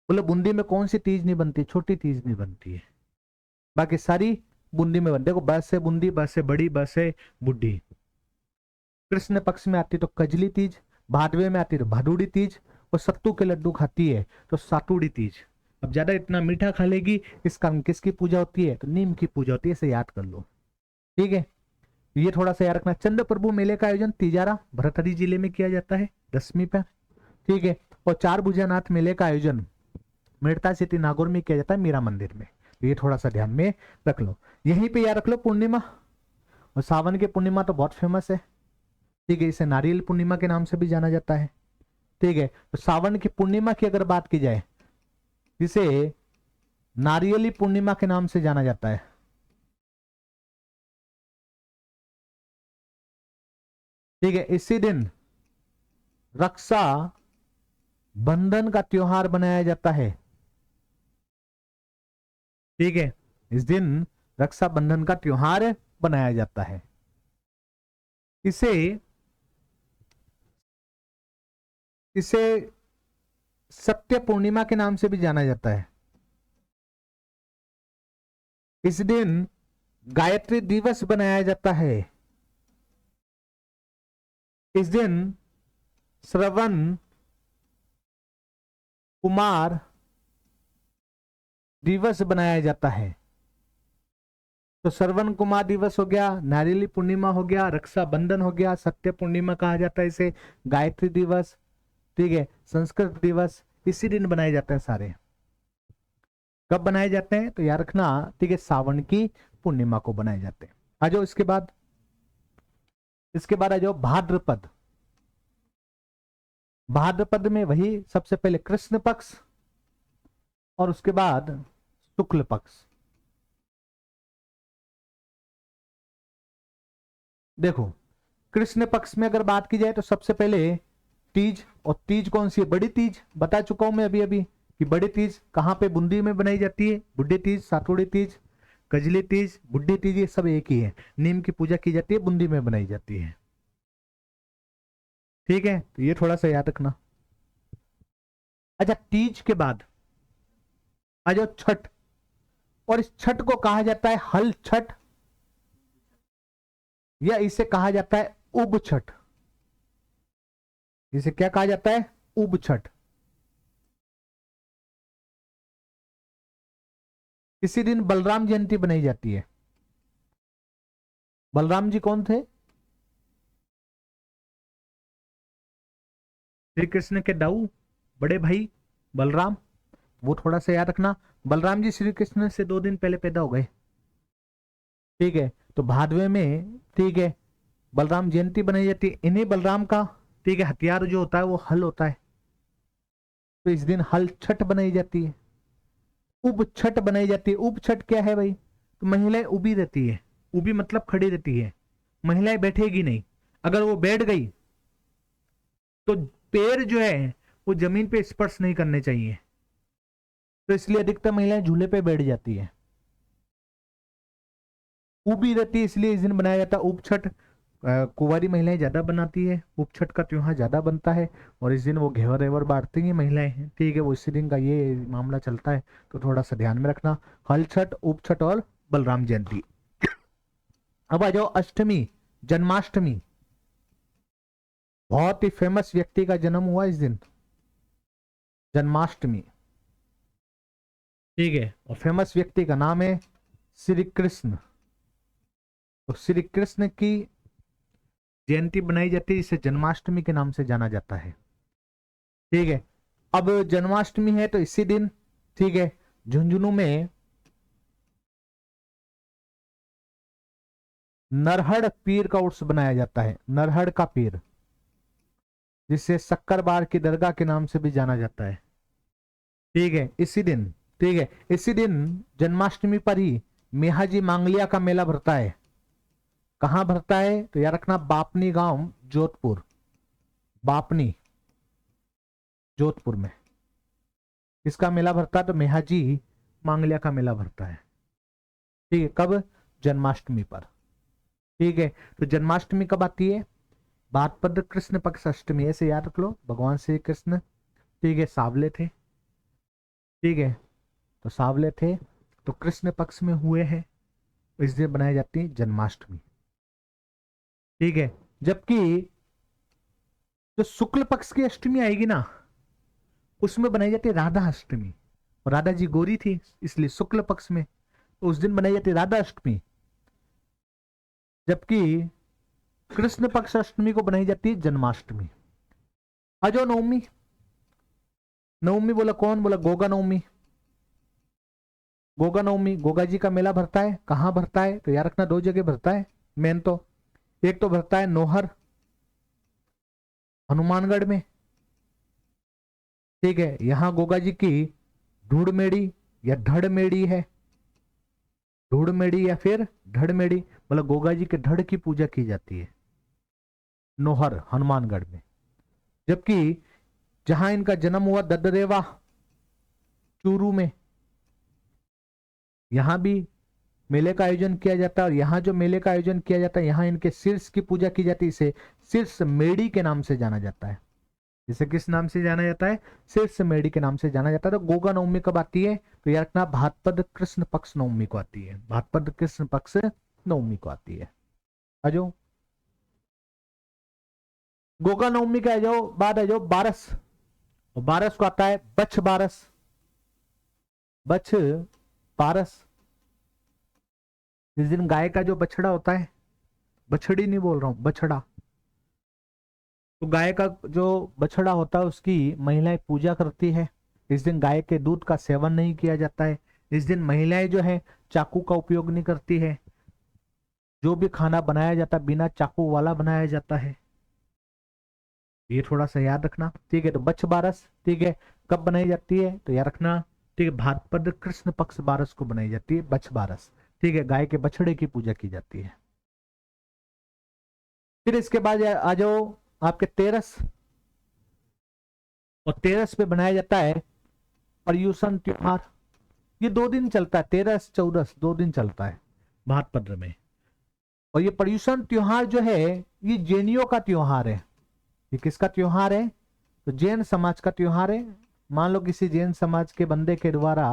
बोले बूंदी में कौन सी तीज नहीं बनती? छोटी तीज नहीं बनती है, बाकी सारी बूंदी में बनती है। देखो, बस से बूंदी, बस से बड़ी, बस से बुड्ढी। कृष्ण पक्ष में आती तो कजली तीज, भादवे में आती तो भादुड़ी तीज, और सत्तू के लड्डू खाती है तो सातुड़ी तीज। अब ज्यादा इतना मीठा खा लेगी इस कारण किसकी पूजा होती है? तो नीम की पूजा होती है, इसे याद कर लो। ठीक है, ये थोड़ा सा याद रखना। चंद्र प्रभु मेले का आयोजन तिजारा भरथरी जिले में किया जाता है 10वीं पर। ठीक है, और चार भुजानाथ मेले का आयोजन मेड़ता सिटी नागौर में किया जाता है मीरा मंदिर में। तो ये थोड़ा सा ध्यान में रख लो। यहीं पे याद रख लो पूर्णिमा, और सावन की पूर्णिमा तो बहुत फेमस है। ठीक है, इसे नारियल पूर्णिमा के नाम से भी जाना जाता है। ठीक है, तो सावन की पूर्णिमा की अगर बात की जाए, इसे नारियली पूर्णिमा के नाम से जाना जाता है। ठीक है, इसी दिन रक्षा बंधन का त्योहार मनाया जाता है। ठीक है, इस दिन रक्षाबंधन का त्योहार बनाया जाता है। इसे इसे सत्य पूर्णिमा के नाम से भी जाना जाता है। इस दिन गायत्री दिवस बनाया जाता है। इस दिन श्रवण कुमार दिवस बनाया जाता है। तो श्रवण कुमार दिवस हो गया, नारियली पूर्णिमा हो गया, रक्षाबंधन हो गया, सत्य पूर्णिमा कहा जाता है इसे, गायत्री दिवस, ठीक है, संस्कृत दिवस, इसी दिन बनाए जाते हैं सारे। कब बनाए जाते हैं? तो याद रखना, ठीक है, सावन की पूर्णिमा को बनाए जाते हैं। आ जाओ इसके बाद आ जाओ भाद्रपद। भाद्रपद में वही सबसे पहले कृष्ण पक्ष और उसके बाद शुक्ल पक्ष। देखो, कृष्ण पक्ष में अगर बात की जाए तो सबसे पहले तीज, और तीज कौन सी है? बड़ी तीज। बता चुका हूं मैं अभी अभी कि बड़ी तीज कहां पे? बूंदी में बनाई जाती है। बुड्ढी तीज, सातुड़ी तीज, कजली तीज, बुड्ढी तीज, ये सब एक ही है। नीम की पूजा की जाती है, बूंदी में बनाई जाती है। ठीक है, तो ये थोड़ा सा याद रखना। अच्छा, तीज के बाद आ जाओ छठ, और इस छठ को कहा जाता है हल छठ, या इसे कहा जाता है उब छठ। इसे क्या कहा जाता है? उब छठ। इसी दिन बलराम जयंती बनाई जाती है। बलराम जी कौन थे? श्री कृष्ण के दाऊ, बड़े भाई बलराम। वो थोड़ा सा याद रखना। बलराम जी श्री कृष्ण से 2 दिन पहले पैदा हो गए। ठीक है, तो भादवे में, ठीक है, बलराम जयंती बनाई जाती है। इन्हीं बलराम का, ठीक है, हथियार जो होता है वो हल होता है, तो इस दिन हल छठ बनाई जाती है। उब छठ बनाई जाती है। उब छठ क्या है भाई? तो महिलाएं उबी रहती है। उबी मतलब खड़ी रहती है, महिलाएं बैठेगी नहीं। अगर वो बैठ गई तो पैर जो है वो जमीन पे स्पर्श नहीं करने चाहिए, तो इसलिए अधिकतर महिलाएं झूले पे बैठ जाती है। उबी रहती है, इसलिए इस दिन बनाया जाता है उप छठ। कुंवारी महिलाएं ज्यादा बनाती है, उप छठ का त्योहार ज्यादा बनता है। और इस दिन वो घेवर वेवर बांटती हैं महिलाएं, ठीक है, वो इसी दिन का ये मामला चलता है, तो थोड़ा सा ध्यान में रखना। हल छठ, उप छठ और बलराम जयंती। अब आ जाओ अष्टमी, जन्माष्टमी। बहुत ही फेमस व्यक्ति का जन्म हुआ इस दिन, जन्माष्टमी, ठीक है। और फेमस व्यक्ति का नाम है श्री कृष्ण। तो श्री कृष्ण की जयंती बनाई जाती है, जिसे जन्माष्टमी के नाम से जाना जाता है, ठीक है। अब जन्माष्टमी है तो इसी दिन, ठीक है, झुंझुनू में नरहड़ पीर का उर्स बनाया जाता है। नरहड़ का पीर, जिसे शक्करबार की दरगाह के नाम से भी जाना जाता है, ठीक है, इसी दिन, ठीक है, इसी दिन जन्माष्टमी पर ही मेहाजी मांगलिया का मेला भरता है। कहां भरता है? तो याद रखना, बापनी गांव, जोधपुर। बापनी, जोधपुर में किसका मेला भरता है? तो मेहाजी मांगलिया का मेला भरता है, ठीक है। कब? जन्माष्टमी पर, ठीक है। तो जन्माष्टमी कब आती है? भाद्रपद कृष्ण पक्ष अष्टमी, ऐसे याद रख लो। भगवान श्री कृष्ण, ठीक है, सावले थे, ठीक है, तो सावले थे, तो कृष्ण पक्ष में हुए हैं, इस दिन बनाई जाती है जन्माष्टमी, ठीक है। जबकि जो शुक्ल पक्ष की अष्टमी आएगी ना, उसमें बनाई जाती है राधा अष्टमी। और राधा जी गोरी थी, इसलिए शुक्ल पक्ष में, तो उस दिन बनाई जाती है राधा अष्टमी। जबकि कृष्ण पक्ष अष्टमी को बनाई जाती है जन्माष्टमी। अजो नवमी, नवमी बोला कौन? बोला गोगा नवमी। गोगा नवमी, गोगा जी का मेला भरता है। कहां भरता है? तो याद रखना, दो जगह भरता है मेन तो। एक तो भरता है नोहर, हनुमानगढ़ में, ठीक है। यहां गोगा जी की ढूढ़ मेड़ी या धड़ मेड़ी है, ढूढ़ मेड़ी या फिर धड़ मेड़ी, मतलब गोगा जी के धड़ की पूजा की जाती है नोहर, हनुमानगढ़ में। जबकि जहां इनका जन्म हुआ ददरेवा, चूरू में, यहां भी मेले का आयोजन किया जाता है। और यहाँ जो मेले का आयोजन किया जाता है, यहाँ इनके शीर्ष की पूजा की जाती है। इसे शीर्ष मेड़ी के नाम से जाना जाता है। इसे किस नाम से जाना जाता है? शीर्ष मेड़ी के नाम से जाना जाता है। तो गोगा नवमी कब आती है? तो याद रखना, भाद्रपद कृष्ण पक्ष नवमी को आती है। भाद्रपद कृष्ण पक्ष नवमी को आती है। आ जाओ गोगा नवमी का, आ जाओ बाद, आ जाओ बारस। और बारस को आता है बछ बारस, बछ बारस। इस दिन गाय का जो बछड़ा होता है, बछड़ी नहीं बोल रहा हूं, बछड़ा, तो गाय का जो बछड़ा होता है उसकी महिलाएं पूजा करती है। इस दिन गाय के दूध का सेवन नहीं किया जाता है। इस दिन महिलाएं जो है चाकू का उपयोग नहीं करती है। जो भी खाना बनाया जाता है बिना चाकू वाला बनाया जाता है, ये थोड़ा सा याद रखना, ठीक है। तो बछ बारस, ठीक है, कब बनाई जाती है? तो याद रखना, ठीक है, भाद्रपद कृष्ण पक्ष बारस को बनाई जाती है बछ बारस, ठीक है। गाय के बछड़े की पूजा की जाती है। फिर इसके बाद आ जाओ आपके तेरस। और तेरस पे बनाया जाता है पर्यूषण त्योहार। ये 2 दिन चलता है, तेरस चौदस 2 दिन चलता है भाद्रपद में। और ये पर्यूषण त्योहार जो है, ये जैनियों का त्योहार है। ये किसका त्योहार है? तो जैन समाज का त्योहार है। मान लो किसी जैन समाज के बंदे के द्वारा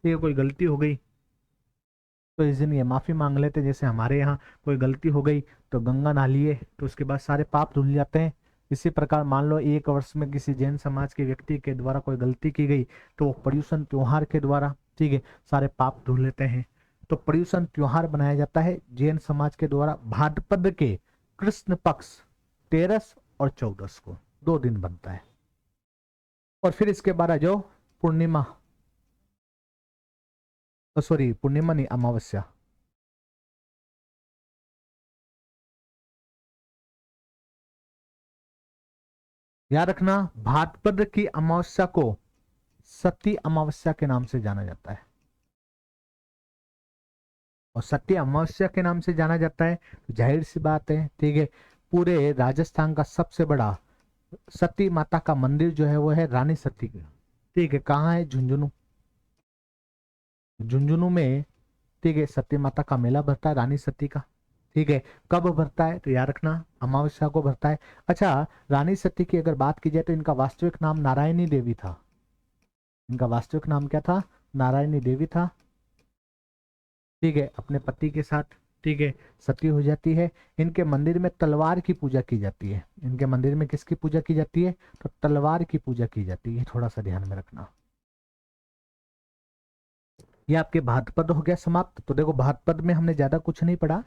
ये कोई गलती हो गई, तो इस दिन ये माफी मांग लेते। जैसे हमारे यहाँ कोई गलती हो गई तो गंगा नहालिए, तो उसके बाद सारे पाप धुल जाते हैं। इसी प्रकार मान लो 1 वर्ष में किसी जैन समाज के व्यक्ति के द्वारा कोई गलती की गई, तो वो पर्यूषण त्योहार के द्वारा, ठीक है, सारे पाप धुल लेते हैं। तो पर्यूषण त्योहार बनाया जाता है जैन समाज के द्वारा भाद्रपद के कृष्ण पक्ष तेरस और चौदस को, 2 दिन बनता है। और फिर इसके बाद आ जाओ पूर्णिमा, सॉरी पूर्णिमा नहीं, अमावस्या। याद रखना, भाद्रपद की अमावस्या को सती अमावस्या के नाम से जाना जाता है, और सती अमावस्या के नाम से जाना जाता है तो जाहिर सी बात है, ठीक है, पूरे राजस्थान का सबसे बड़ा सती माता का मंदिर जो है वो है रानी सती का, ठीक है, कहाँ है, झुंझुनू। झुंझुनू में, ठीक है, सती माता का मेला भरता है रानी सती का, ठीक है। कब भरता है तो याद रखना, अमावस्या को भरता है। अच्छा, रानी सती की अगर बात की जाए तो इनका वास्तविक नाम नारायणी देवी था। इनका वास्तविक नाम क्या था, नारायणी देवी था, ठीक है। अपने पति के साथ, ठीक है, सती हो जाती है। इनके मंदिर में तलवार की पूजा की जाती है। इनके मंदिर में किसकी पूजा की जाती है, तो तलवार की पूजा की जाती है, थोड़ा सा ध्यान में रखना। ये आपके भाद्रपद हो गया समाप्त। तो देखो, भाद्रपद में हमने ज्यादा कुछ नहीं पढ़ा,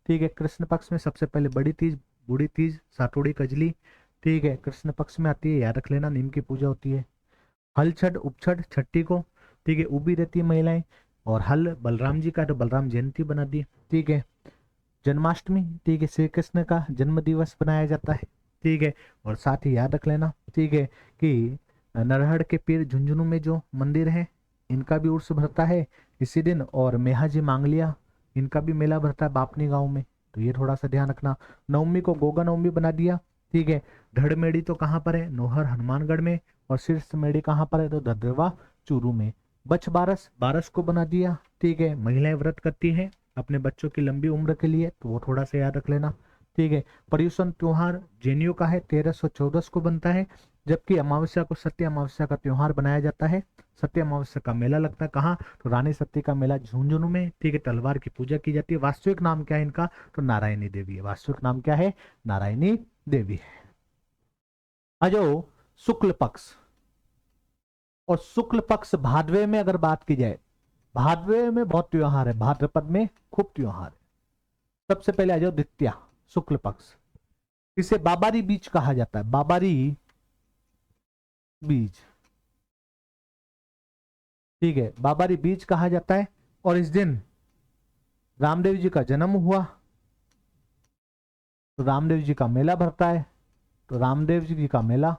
ठीक है। कृष्ण पक्ष में सबसे पहले बड़ी तीज, बूढ़ी तीज, सातोड़ी कजली, ठीक है, कृष्ण पक्ष में आती है, याद रख लेना, नीम की पूजा होती है। हल छठ उपछठ छठी को, ठीक है, उबी रहती है महिलाएं। और हल बलराम जी का, तो बलराम जयंती बना दी, ठीक है। जन्माष्टमी, ठीक है, श्री कृष्ण का जन्म दिवस बनाया जाता है, ठीक है। और साथ ही याद रख लेना, ठीक है, कि नरहड़ के पीर झुंझुनू में जो मंदिर है, इनका भी उर्स भरता है इसी दिन। और मेहाजी मांगलिया, इनका भी मेला भरता है बापनी गांव में, तो ये थोड़ा सा ध्यान रखना। नवमी को गोगा नवमी बना दिया, ठीक है। ढड़मेड़ी तो कहाँ पर है, नोहर हनुमानगढ़ में। और शीर्ष मेड़ी कहाँ पर है, तो धद्रवा चूरू में। बछ बारस, बारस को बना दिया, ठीक है। महिलाएं व्रत करती हैं अपने बच्चों की लंबी उम्र के लिए, तो वो थोड़ा सा याद रख लेना, ठीक है। पर्युषण त्योहार जैनियों का है, 1314 को बनता है। जबकि अमावस्या को सत्य अमावस्या का त्योहार बनाया जाता है। सत्य अमावस्या का मेला लगता है कहाँ, तो रानी सती का मेला झुंझुनू में, ठीक है। तलवार की पूजा की जाती है। वास्तविक नाम क्या है इनका, तो नारायणी देवी है। वास्तविक नाम क्या है, नारायणी देवी है। आ जाओ शुक्ल पक्ष। और शुक्ल पक्ष भादवे में अगर बात की जाए, भादवे में बहुत त्योहार है, भाद्रपद में खूब त्योहार है। सबसे पहले आ जाओ द्वितीया, शुक्ल पक्ष। इसे बाबारी बीज कहा जाता है, बाबारी बीज, ठीक है, बाबारी बीज कहा जाता है। और इस दिन रामदेव जी का जन्म हुआ, तो रामदेव जी का मेला भरता है, तो रामदेव जी का मेला,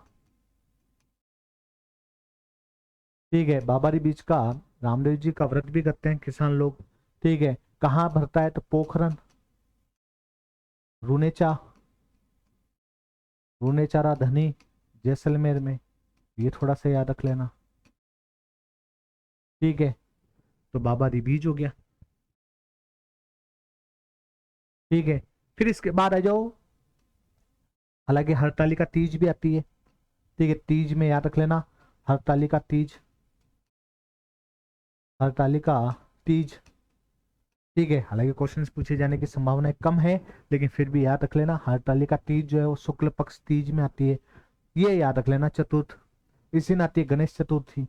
ठीक है। बाबारी बीज का रामदेव जी का व्रत भी करते हैं किसान लोग, ठीक है। कहाँ भरता है, तो पोखरन, रूनेचा, रूनेचारा धनी, जैसलमेर में। ये थोड़ा सा याद रख लेना, ठीक है। तो बाबारी बीज हो गया, ठीक है। फिर इसके बाद आ जाओ, हालांकि हरतालिका तीज भी आती है, ठीक है। तीज में याद रख लेना, हरतालिका तीज, हरतालिका तीज, ठीक है। हालांकि क्वेश्चंस पूछे जाने की संभावना कम है, लेकिन फिर भी याद रख लेना, हरतालिका तीज जो है वो शुक्ल पक्ष तीज में आती है। ये याद रख लेना। चतुर्थ, इसी दिन आती है गणेश चतुर्थी,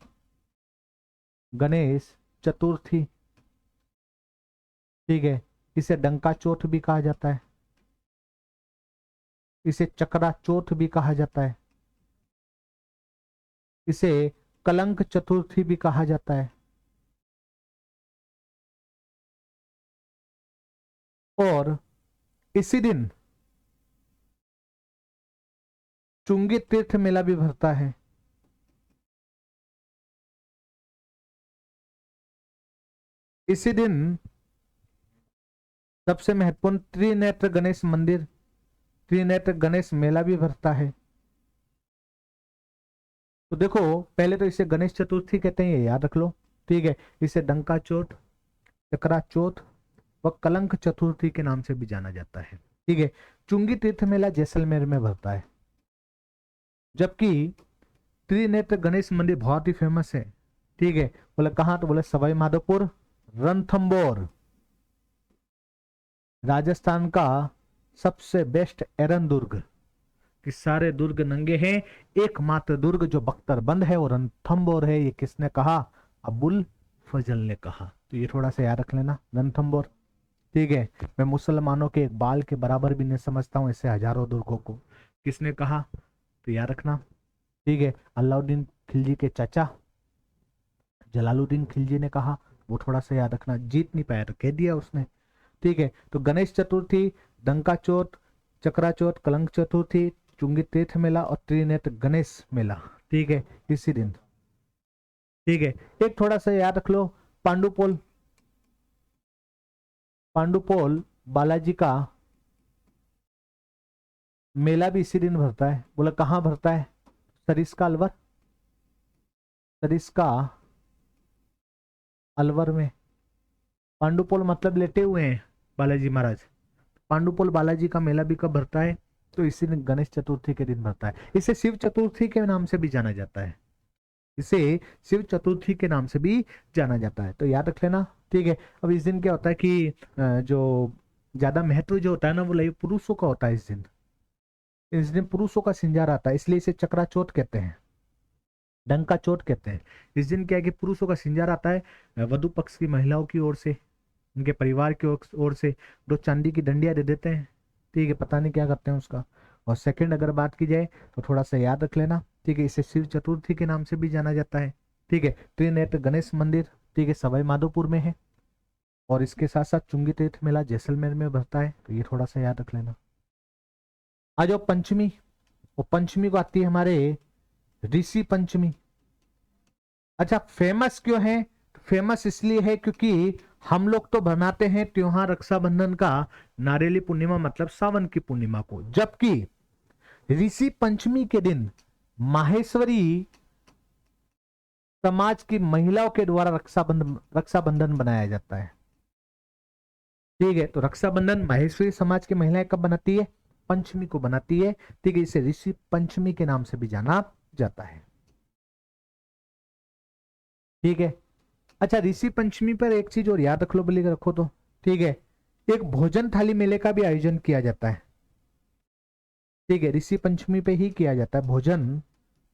गणेश चतुर्थी, ठीक है। इसे डंका चौथ भी कहा जाता है, इसे चक्रा चौथ भी कहा जाता है, इसे कलंक चतुर्थी भी कहा जाता है। और इसी दिन चुंगी तीर्थ मेला भी भरता है। इसी दिन सबसे महत्वपूर्ण त्रिनेत्र गणेश मंदिर, त्रिनेत्र गणेश मेला भी भरता है। तो देखो, पहले तो इसे गणेश चतुर्थी कहते हैं, ये याद रख लो, ठीक है। इसे डंका चौथ, चक्रा चौथ व कलंक चतुर्थी के नाम से भी जाना जाता है, ठीक है। चुंगी तीर्थ मेला जैसलमेर में भरता है। जबकि त्रिनेत्र गणेश मंदिर बहुत ही फेमस है, ठीक है। बोले कहाँ, तो बोले सवाई माधोपुर, रणथंबोर, राजस्थान का सबसे बेस्ट एरन दुर्ग। कि सारे दुर्ग नंगे हैं, एकमात्र दुर्ग जो बख्तर बंद है वो रणथंबोर है। ये किसने कहा, अबुल फजल ने कहा। तो ये थोड़ा सा याद रख लेना, रणथंबोर, ठीक है। मैं मुसलमानों के एक बाल के बराबर भी नहीं समझता हूं ऐसे हजारों दुर्गों को। किसने कहा, तो याद रखना, ठीक है। अलाउद्दीन खिलजी के चाचा जलालुद्दीन खिलजी ने कहा, वो थोड़ा सा याद रखना। जीत नहीं पाया तो कह दिया उसने, ठीक है। तो गणेश चतुर्थी, डंका चौथ, चक्रा चौथ, कलंक चतुर्थी, चुंगी तीर्थ मेला और त्रिनेत्र गणेश मेला, ठीक है, इसी दिन, ठीक है। एक थोड़ा सा याद रख लो, पांडुपोल, पांडुपोल बालाजी का मेला भी इसी दिन भरता है। बोला कहां भरता है? सरिस्का अलवर, सरिस्का अलवर में। पांडुपोल मतलब लेटे हुए हैं बालाजी महाराज। पांडुपोल बालाजी का मेला भी कब भरता है? तो इसी दिन गणेश चतुर्थी के दिन भरता है। इसे शिव चतुर्थी के नाम से भी जाना जाता है, इसे शिव चतुर्थी के नाम से भी जाना जाता है, तो याद रख लेना, ठीक है। अब इस दिन क्या होता है कि जो ज्यादा महत्व जो होता है ना वो पुरुषों का होता है। इस दिन पुरुषों का श्रृंगार आता है, इसलिए इसे चक्रा चौथ कहते हैं, डंका चौथ कहते हैं। इस दिन क्या है कि पुरुषों का श्रृंगार आता है, वधु पक्ष की महिलाओं की ओर से, उनके परिवार की ओर से 2 चांदी की डंडियां दे देते हैं, ठीक है, पता नहीं क्या करते हैं उसका। और सेकंड अगर बात की जाए तो थोड़ा सा याद रख लेना, ठीक है, इसे शिव चतुर्थी के नाम से भी जाना जाता है, ठीक है। त्रिनेत्र गणेश मंदिर, ठीक है, सवाई माधोपुर में है। और इसके साथ साथ चुंगी तीर्थ मेला जैसलमेर में भरता है, तो ये थोड़ा सा याद रख लेना। आ जाओ पंचमी, और पंचमी को आती है हमारे ऋषि पंचमी। अच्छा, फेमस क्यों है? फेमस इसलिए है क्योंकि हम लोग तो बनाते हैं त्योहार रक्षाबंधन का नारियली पूर्णिमा मतलब सावन की पूर्णिमा को, जबकि ऋषि पंचमी के दिन माहेश्वरी समाज की महिलाओं के द्वारा रक्षाबंधन बनाया जाता है, ठीक है। तो रक्षाबंधन माहेश्वरी समाज की महिलाएं कब बनाती है? पंचमी को बनाती है, ठीक है। इसे ऋषि पंचमी के नाम से भी जाना जाता है, ठीक है। अच्छा, ऋषि पंचमी पर एक चीज और याद रख लो, बोलिए रखो तो, ठीक है, एक भोजन थाली मेले का भी आयोजन किया जाता है, ठीक है। ऋषि पंचमी पे ही किया जाता है भोजन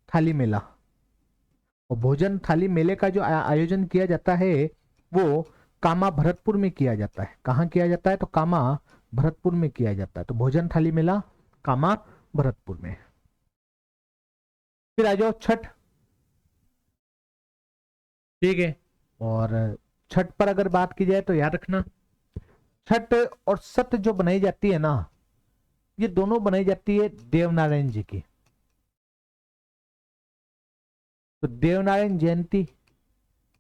थाली मेला। और भोजन थाली मेले का जो आयोजन किया जाता है वो कामा भरतपुर में किया जाता है। कहाँ किया जाता है? तो कामा भरतपुर में किया जाता है। तो भोजन थाली मेला कामा भरतपुर में। फिर आ जाओ छठ, ठीक है। और छठ पर अगर बात की जाए तो याद रखना, छठ और सत जो बनाई जाती है ना, ये दोनों बनाई जाती है देवनारायण जी की। तो देवनारायण जयंती,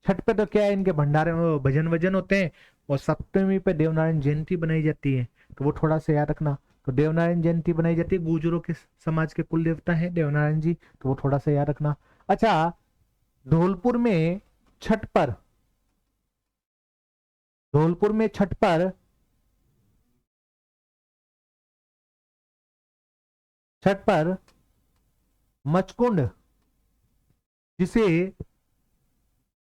छठ पे तो क्या है, इनके भंडारे में भजन वजन होते हैं, और सप्तमी पे देवनारायण जयंती बनाई जाती है, तो वो थोड़ा सा याद रखना। तो देवनारायण जयंती बनाई जाती है, गुर्जरों के समाज के कुल देवता है देवनारायण जी, तो वो थोड़ा सा याद रखना। अच्छा, धौलपुर में छठ पर, धौलपुर में छठ पर, छठ पर मचकुंड, जिसे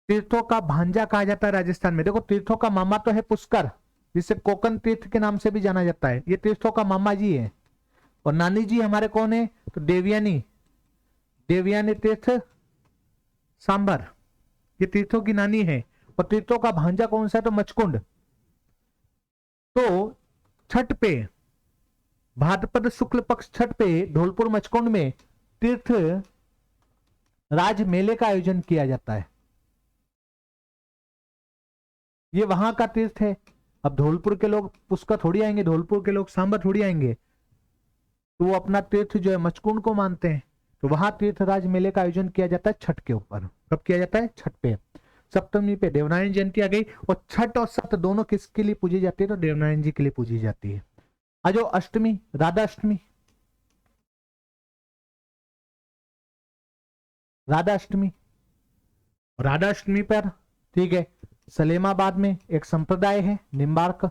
तीर्थों का भांजा कहा जाता है राजस्थान में। देखो, तीर्थों का मामा तो है पुष्कर, जिसे कोकन तीर्थ के नाम से भी जाना जाता है, ये तीर्थों का मामा जी है। और नानी जी हमारे कौन है? तो देवयानी, देवयानी तीर्थ सांबर, ये तीर्थों की नानी है। और तीर्थों का भांजा कौन सा है? तो मचकुंड। तो छठ पे, भाद्रपद शुक्ल पक्ष छठ पे धौलपुर मचकुंड में तीर्थ राज मेले का आयोजन किया जाता है, ये वहां का तीर्थ है। अब धौलपुर के लोग पुष्कर थोड़ी आएंगे, धौलपुर के लोग सांबर थोड़ी आएंगे, तो वो अपना तीर्थ जो है मचकुंड को मानते हैं। तो वहां तीर्थराज मेले का आयोजन किया जाता है छठ के ऊपर। कब किया जाता है? छठ पे। सप्तमी पे देवनारायण जयंती आ गई। और छठ और सप्त दोनों किसके लिए पूजी जाती है? तो देवनारायण जी के लिए पूजी जाती है। आज अष्टमी, राधा अष्टमी, राधा अष्टमी, राधा अष्टमी पर, ठीक है, सलेमाबाद में एक संप्रदाय है निम्बार्क,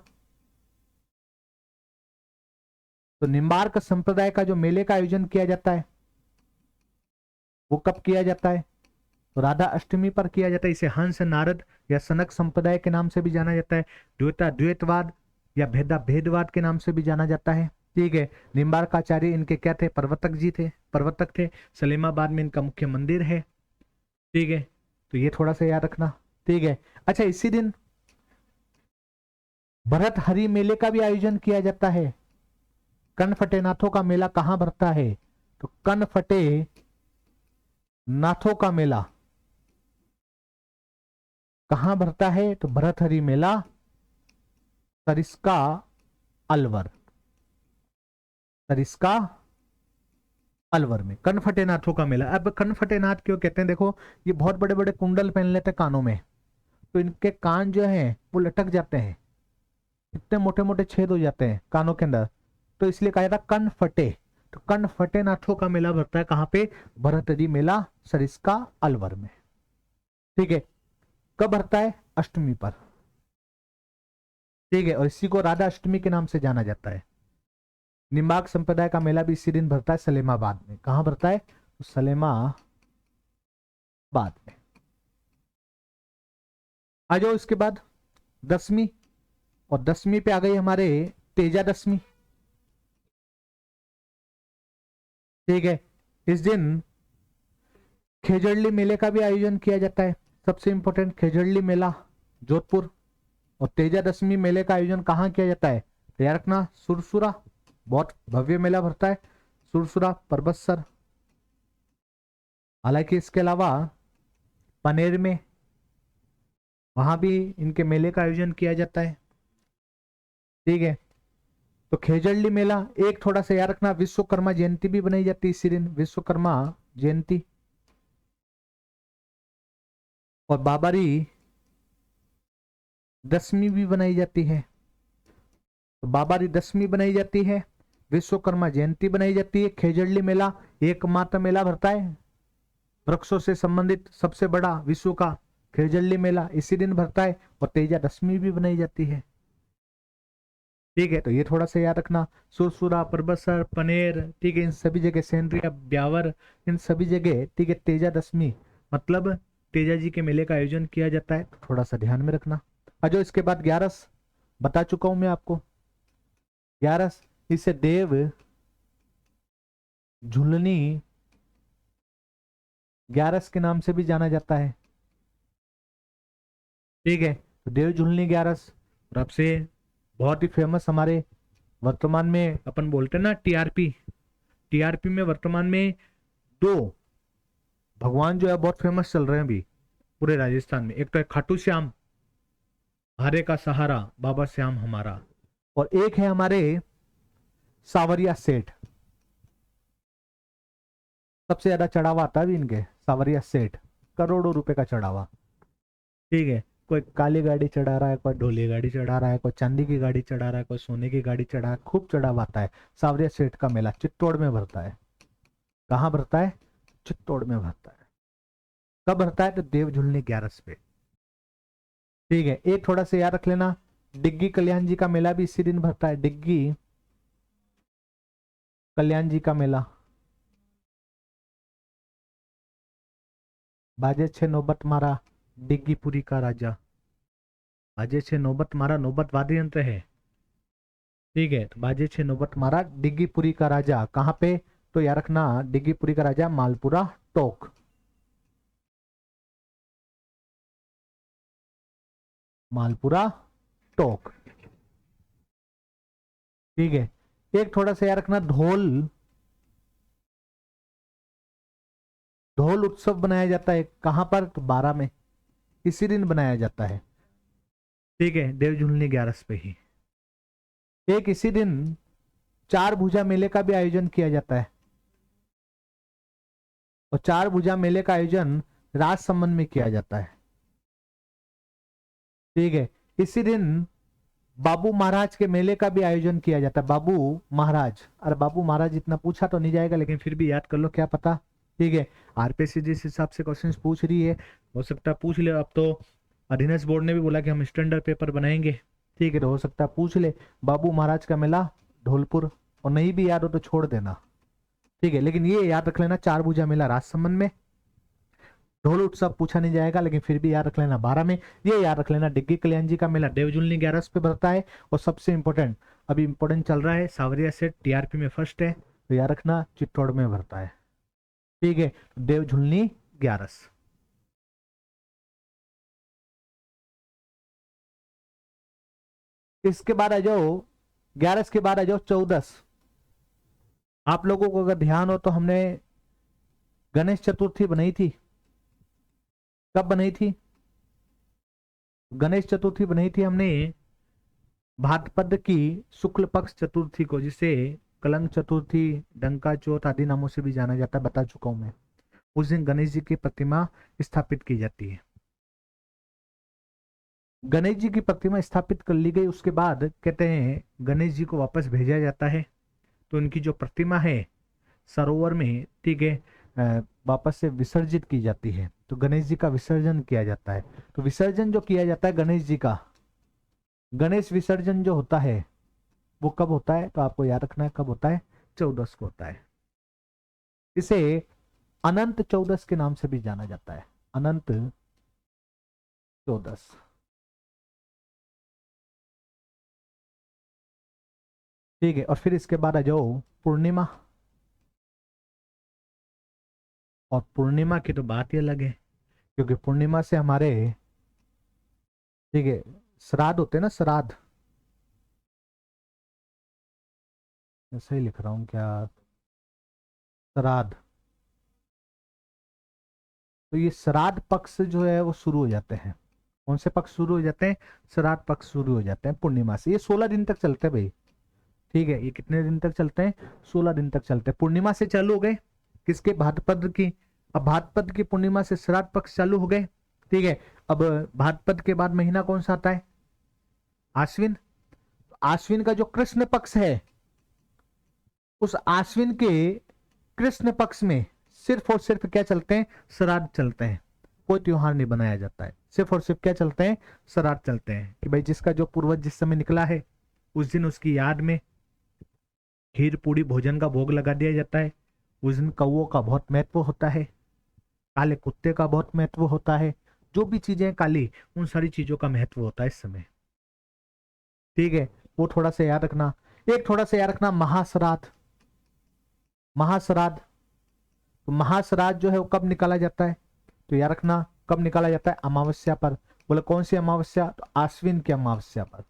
तो निम्बार्क संप्रदाय का जो मेले का आयोजन किया जाता है वो कब किया जाता है? तो राधा अष्टमी पर किया जाता है। इसे हंस नारद या सनक संप्रदाय के नाम से भी जाना जाता है, द्वैतवाद या भेदवाद के नाम से भी जाना जाता है, ठीक है। निम्बार्काचार्य इनके क्या थे? प्रवर्तक जी थे, प्रवर्तक थे। सलेमाबाद में इनका मुख्य मंदिर है, ठीक है। तो ये थोड़ा सा याद रखना, ठीक है। अच्छा, इसी दिन भरत हरि मेले का भी आयोजन किया जाता है। कनफटे नाथों का मेला कहां भरता है? तो कनफटे नाथों का मेला कहां भरता है? तो भरतहरि मेला सरिस्का अलवर, सरिस्का अलवर में कनफटेनाथों का मेला। अब कनफटेनाथ क्यों कहते हैं, देखो ये बहुत बड़े बड़े कुंडल पहन लेते हैं कानों में, तो इनके कान जो है वो लटक जाते हैं, इतने मोटे मोटे छेद हो जाते हैं कानों के अंदर, तो इसलिए कहा जाता कन फटे। तो कन फटे नाथों का मेला भरता है कहाँ पे, भरतरी मेला सरिस्का अलवर में। ठीक है, कब भरता है, अष्टमी पर। ठीक है, और इसी को राधा अष्टमी के नाम से जाना जाता है। निम्बाक संप्रदाय का मेला भी इसी दिन भरता है सलेमाबाद में। कहां भरता है, तो सलेमाबाद में। आ जाओ इसके बाद दसवीं, और दसवीं पे आ गई हमारे तेजा दशमी। ठीक है, इस दिन खेजड़ली मेले का भी आयोजन किया जाता है। सबसे इंपॉर्टेंट खेजड़ली मेला जोधपुर। और तेजा दशमी मेले का आयोजन कहाँ किया जाता है, तो याद रखना सुरसुरा, बहुत भव्य मेला भरता है सुरसुरा परबतसर। हालांकि इसके अलावा पनेर में, वहां भी इनके मेले का आयोजन किया जाता है। ठीक है, तो खेजड़ली मेला, एक थोड़ा सा याद रखना विश्वकर्मा जयंती भी बनाई जाती है इसी दिन, विश्वकर्मा जयंती। और बाबरी दशमी भी बनाई जाती है। तो बाबरी दशमी बनाई जाती है, विश्वकर्मा जयंती बनाई जाती है। खेजड़ली मेला एकमात्र मेला भरता है वृक्षों से संबंधित सबसे बड़ा विश्व का खेजड़ली मेला इसी दिन भरता है। और तेजा दशमी भी बनाई जाती है। ठीक है, तो ये थोड़ा सा याद रखना, सुरसुरा परबतसर पनेर, ठीक है, इन सभी जगह सेंद्रिया ब्यावर, इन सभी जगह ठीक है तेजा दशमी मतलब तेजा जी के मेले का आयोजन किया जाता है, तो थोड़ा सा ध्यान में रखना। जो इसके बाद ग्यारस बता चुका हूं मैं आपको। ग्यारस, इसे देव झुलनी ग्यारस के नाम से भी जाना जाता है। ठीक है, तो देव झुलनी ग्यारस। और अब से बहुत ही फेमस हमारे वर्तमान में अपन बोलते हैं ना टीआरपी, टीआरपी में वर्तमान में दो भगवान जो है बहुत फेमस चल रहे हैं अभी पूरे राजस्थान में। एक तो है खाटू श्याम, हारे का सहारा बाबा श्याम हमारा, और एक है हमारे सावरिया सेठ। सबसे ज्यादा चढ़ावा आता है भी इनके, सावरिया सेठ, करोड़ों रुपए का चढ़ावा। ठीक है, कोई काली गाड़ी चढ़ा रहा है, कोई ढोली गाड़ी चढ़ा रहा है, कोई चांदी की गाड़ी चढ़ा रहा है, कोई सोने की गाड़ी चढ़ा है, खूब चढ़ावा आता है। सावरिया सेठ का मेला चित्तौड़ में भरता है। कहाँ भरता है, चित्तौड़ में भरता है। कब भरता है, तो देव झुलनी ग्यारस पे। ठीक है, एक थोड़ा सा याद रख लेना, डिग्गी कल्याण जी का मेला भी इसी दिन भरता है। डिग्गी कल्याण जी का मेला, बाजे छे नौबत मारा डिग्गीपुरी का राजा, बाजे छे नौबत मारा, नौबत वाद्य यंत्र है। ठीक है, तो बाजे छे नौबत मारा डिग्गीपुरी का राजा, कहाँ पे, तो याद रखना डिग्गीपुरी का राजा मालपुरा टोक, मालपुरा टोक। ठीक है, एक थोड़ा सा याद रखना ढोल, ढोल उत्सव बनाया जाता है कहां पर, तो 12 में, इसी दिन बनाया जाता है। ठीक है, देव झुलनी ग्यारस पे ही। एक इसी दिन चार भुजा मेले का भी आयोजन किया जाता है। और चार भुजा मेले का आयोजन राजसमंद में किया जाता है। ठीक है, इसी दिन बाबू महाराज के मेले का भी आयोजन किया जाता है। बाबू महाराज, अरे बाबू महाराज इतना पूछा तो नहीं जाएगा, लेकिन फिर भी याद कर लो, क्या पता। ठीक है, आरपीएससी जिस हिसाब से क्वेश्चंस पूछ रही है, हो सकता है पूछ ले। अब तो अधीनस्थ बोर्ड ने भी बोला कि हम स्टैंडर्ड पेपर बनाएंगे। ठीक है, तो हो सकता है पूछ ले बाबू महाराज का मेला धौलपुर, और नहीं भी याद हो तो छोड़ देना। ठीक है, लेकिन ये याद रख लेना चार भुजा मेला राजसमंद में, ढोल उत्सव पूछा नहीं जाएगा, लेकिन फिर भी याद रख लेना 12 में। ये याद रख लेना डिग्गी कल्याण जी का मेला देवजुलनी 11 पे भरता है। और सबसे इंपॉर्टेंट, अभी इंपॉर्टेंट चल रहा है, सावरिया सेठ टीआरपी में फर्स्ट है, तो याद रखना चित्तौड़ में भरता है। ठीक है, देवझुलनी 11। इसके बाद आ जाओ 11 के बाद आ जाओ 14। आप लोगों को अगर ध्यान हो तो हमने गणेश चतुर्थी बनाई थी। कब बनाई थी, गणेश चतुर्थी बनाई थी हमने भाद्रपद की शुक्ल पक्ष चतुर्थी को, जिसे कलंक चतुर्थी, डंका चौथ आदि नामों से भी जाना जाता है, बता चुका हूं मैं। उस दिन गणेश जी की प्रतिमा स्थापित की जाती है। गणेश जी की प्रतिमा स्थापित कर ली गई, उसके बाद कहते हैं गणेश जी को वापस भेजा जाता है। तो उनकी जो प्रतिमा है सरोवर में, ठीक है, वापस से विसर्जित की जाती है। तो गणेश जी का विसर्जन किया जाता है। तो विसर्जन जो किया जाता है गणेश जी का, गणेश विसर्जन जो होता है वो कब होता है, तो आपको याद रखना है कब होता है, 14 को होता है। इसे अनंत 14 के नाम से भी जाना जाता है, अनंत 14। ठीक है, और फिर इसके बाद आ जाओ पूर्णिमा। और पूर्णिमा की तो बात ही अलग है, क्योंकि पूर्णिमा से हमारे, ठीक है, श्राद्ध होते हैं ना, श्राद्ध, ऐसे ही लिख रहा हूं क्या, श्राद्ध। तो ये श्राद्ध पक्ष जो है वो शुरू हो जाते हैं। कौन से पक्ष शुरू हो जाते हैं, श्राद्ध पक्ष शुरू हो जाते हैं पूर्णिमा से। ये 16 दिन तक चलते हैं भाई, ठीक है, ये कितने दिन तक चलते हैं, 16 दिन तक चलते हैं। पूर्णिमा से चालू हो गए किसके, भाद्रपद की। अब भाद्रपद की पूर्णिमा से श्राद्ध पक्ष चालू हो गए, ठीक है। अब भाद्रपद के बाद महीना कौन सा आता है, आश्विन। आश्विन का जो कृष्ण पक्ष है, उस आश्विन के कृष्ण पक्ष में सिर्फ और सिर्फ क्या चलते हैं, श्राद्ध चलते हैं। कोई त्योहार नहीं बनाया जाता है, सिर्फ और सिर्फ क्या चलते हैं, श्राद्ध चलते हैं। कि भाई जिसका जो पूर्वज जिस समय निकला है उस दिन उसकी याद में खीर पूड़ी भोजन का भोग लगा दिया जाता है। उस दिन कौओं का बहुत महत्व होता है, काले कुत्ते का बहुत महत्व होता है। जो भी चीजें काली, उन सारी चीजों का महत्व होता है इस समय, ठीक है। वो थोड़ा सा याद रखना। एक थोड़ा सा याद रखना, महाश्राद्ध। महाश्राद्ध, तो महाश्राद्ध जो है वो कब निकाला जाता है, तो याद रखना कब निकाला जाता है, अमावस्या पर। बोले कौन सी अमावस्या, तो आश्विन की अमावस्या पर।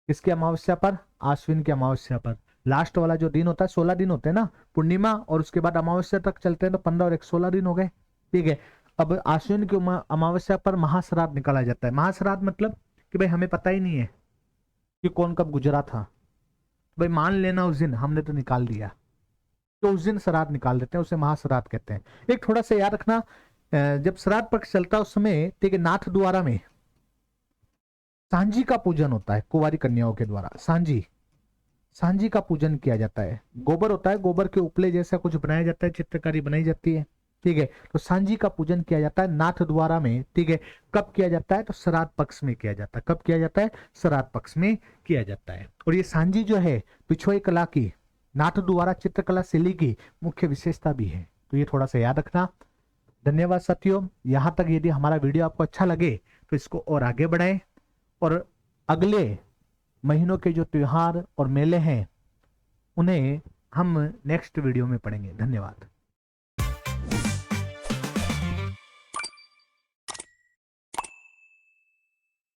किसकी अमावस्या पर, आश्विन की अमावस्या पर। लास्ट वाला जो दिन होता है, 16 दिन होते हैं ना, पूर्णिमा और उसके बाद अमावस्या तक चलते हैं, तो 15 और 1 16 दिन हो गए, ठीक है। अब आश्विन की अमावस्या पर महाश्राद्ध निकाला जाता है। महाश्राद्ध मतलब कि भाई हमें पता ही नहीं है कि कौन कब गुजरा था, भाई मान लेना उस दिन हमने तो निकाल दिया, तो उस दिन श्राद्ध निकाल देते हैं, उसे महाश्राद्ध कहते हैं। एक थोड़ा सा याद रखना, जब श्राद्ध पक्ष चलता है उस समय, ठीक है, नाथ द्वारा में सांझी का पूजन होता है, कुंवारी कन्याओं के द्वारा सांझी, सांझी का पूजन किया जाता है। गोबर होता है, गोबर के उपले जैसा कुछ बनाया जाता है, चित्रकारी बनाई जाती है, ठीक है। तो सांझी का पूजन किया जाता है नाथ द्वारा में, ठीक है। कब किया जाता है, तो श्राद्ध पक्ष में किया जाता है। कब किया जाता है, श्राद्ध पक्ष में किया जाता है। और ये सांझी जो है पिछोई कला की, नाथ द्वारा चित्रकला शैली की मुख्य विशेषता भी है। तो ये थोड़ा सा याद रखना। धन्यवाद साथियों, यहाँ तक यदि हमारा वीडियो आपको अच्छा लगे तो इसको और आगे बढ़ाएं, और अगले महीनों के जो त्योहार और मेले हैं उन्हें हम नेक्स्ट वीडियो में पढ़ेंगे। धन्यवाद।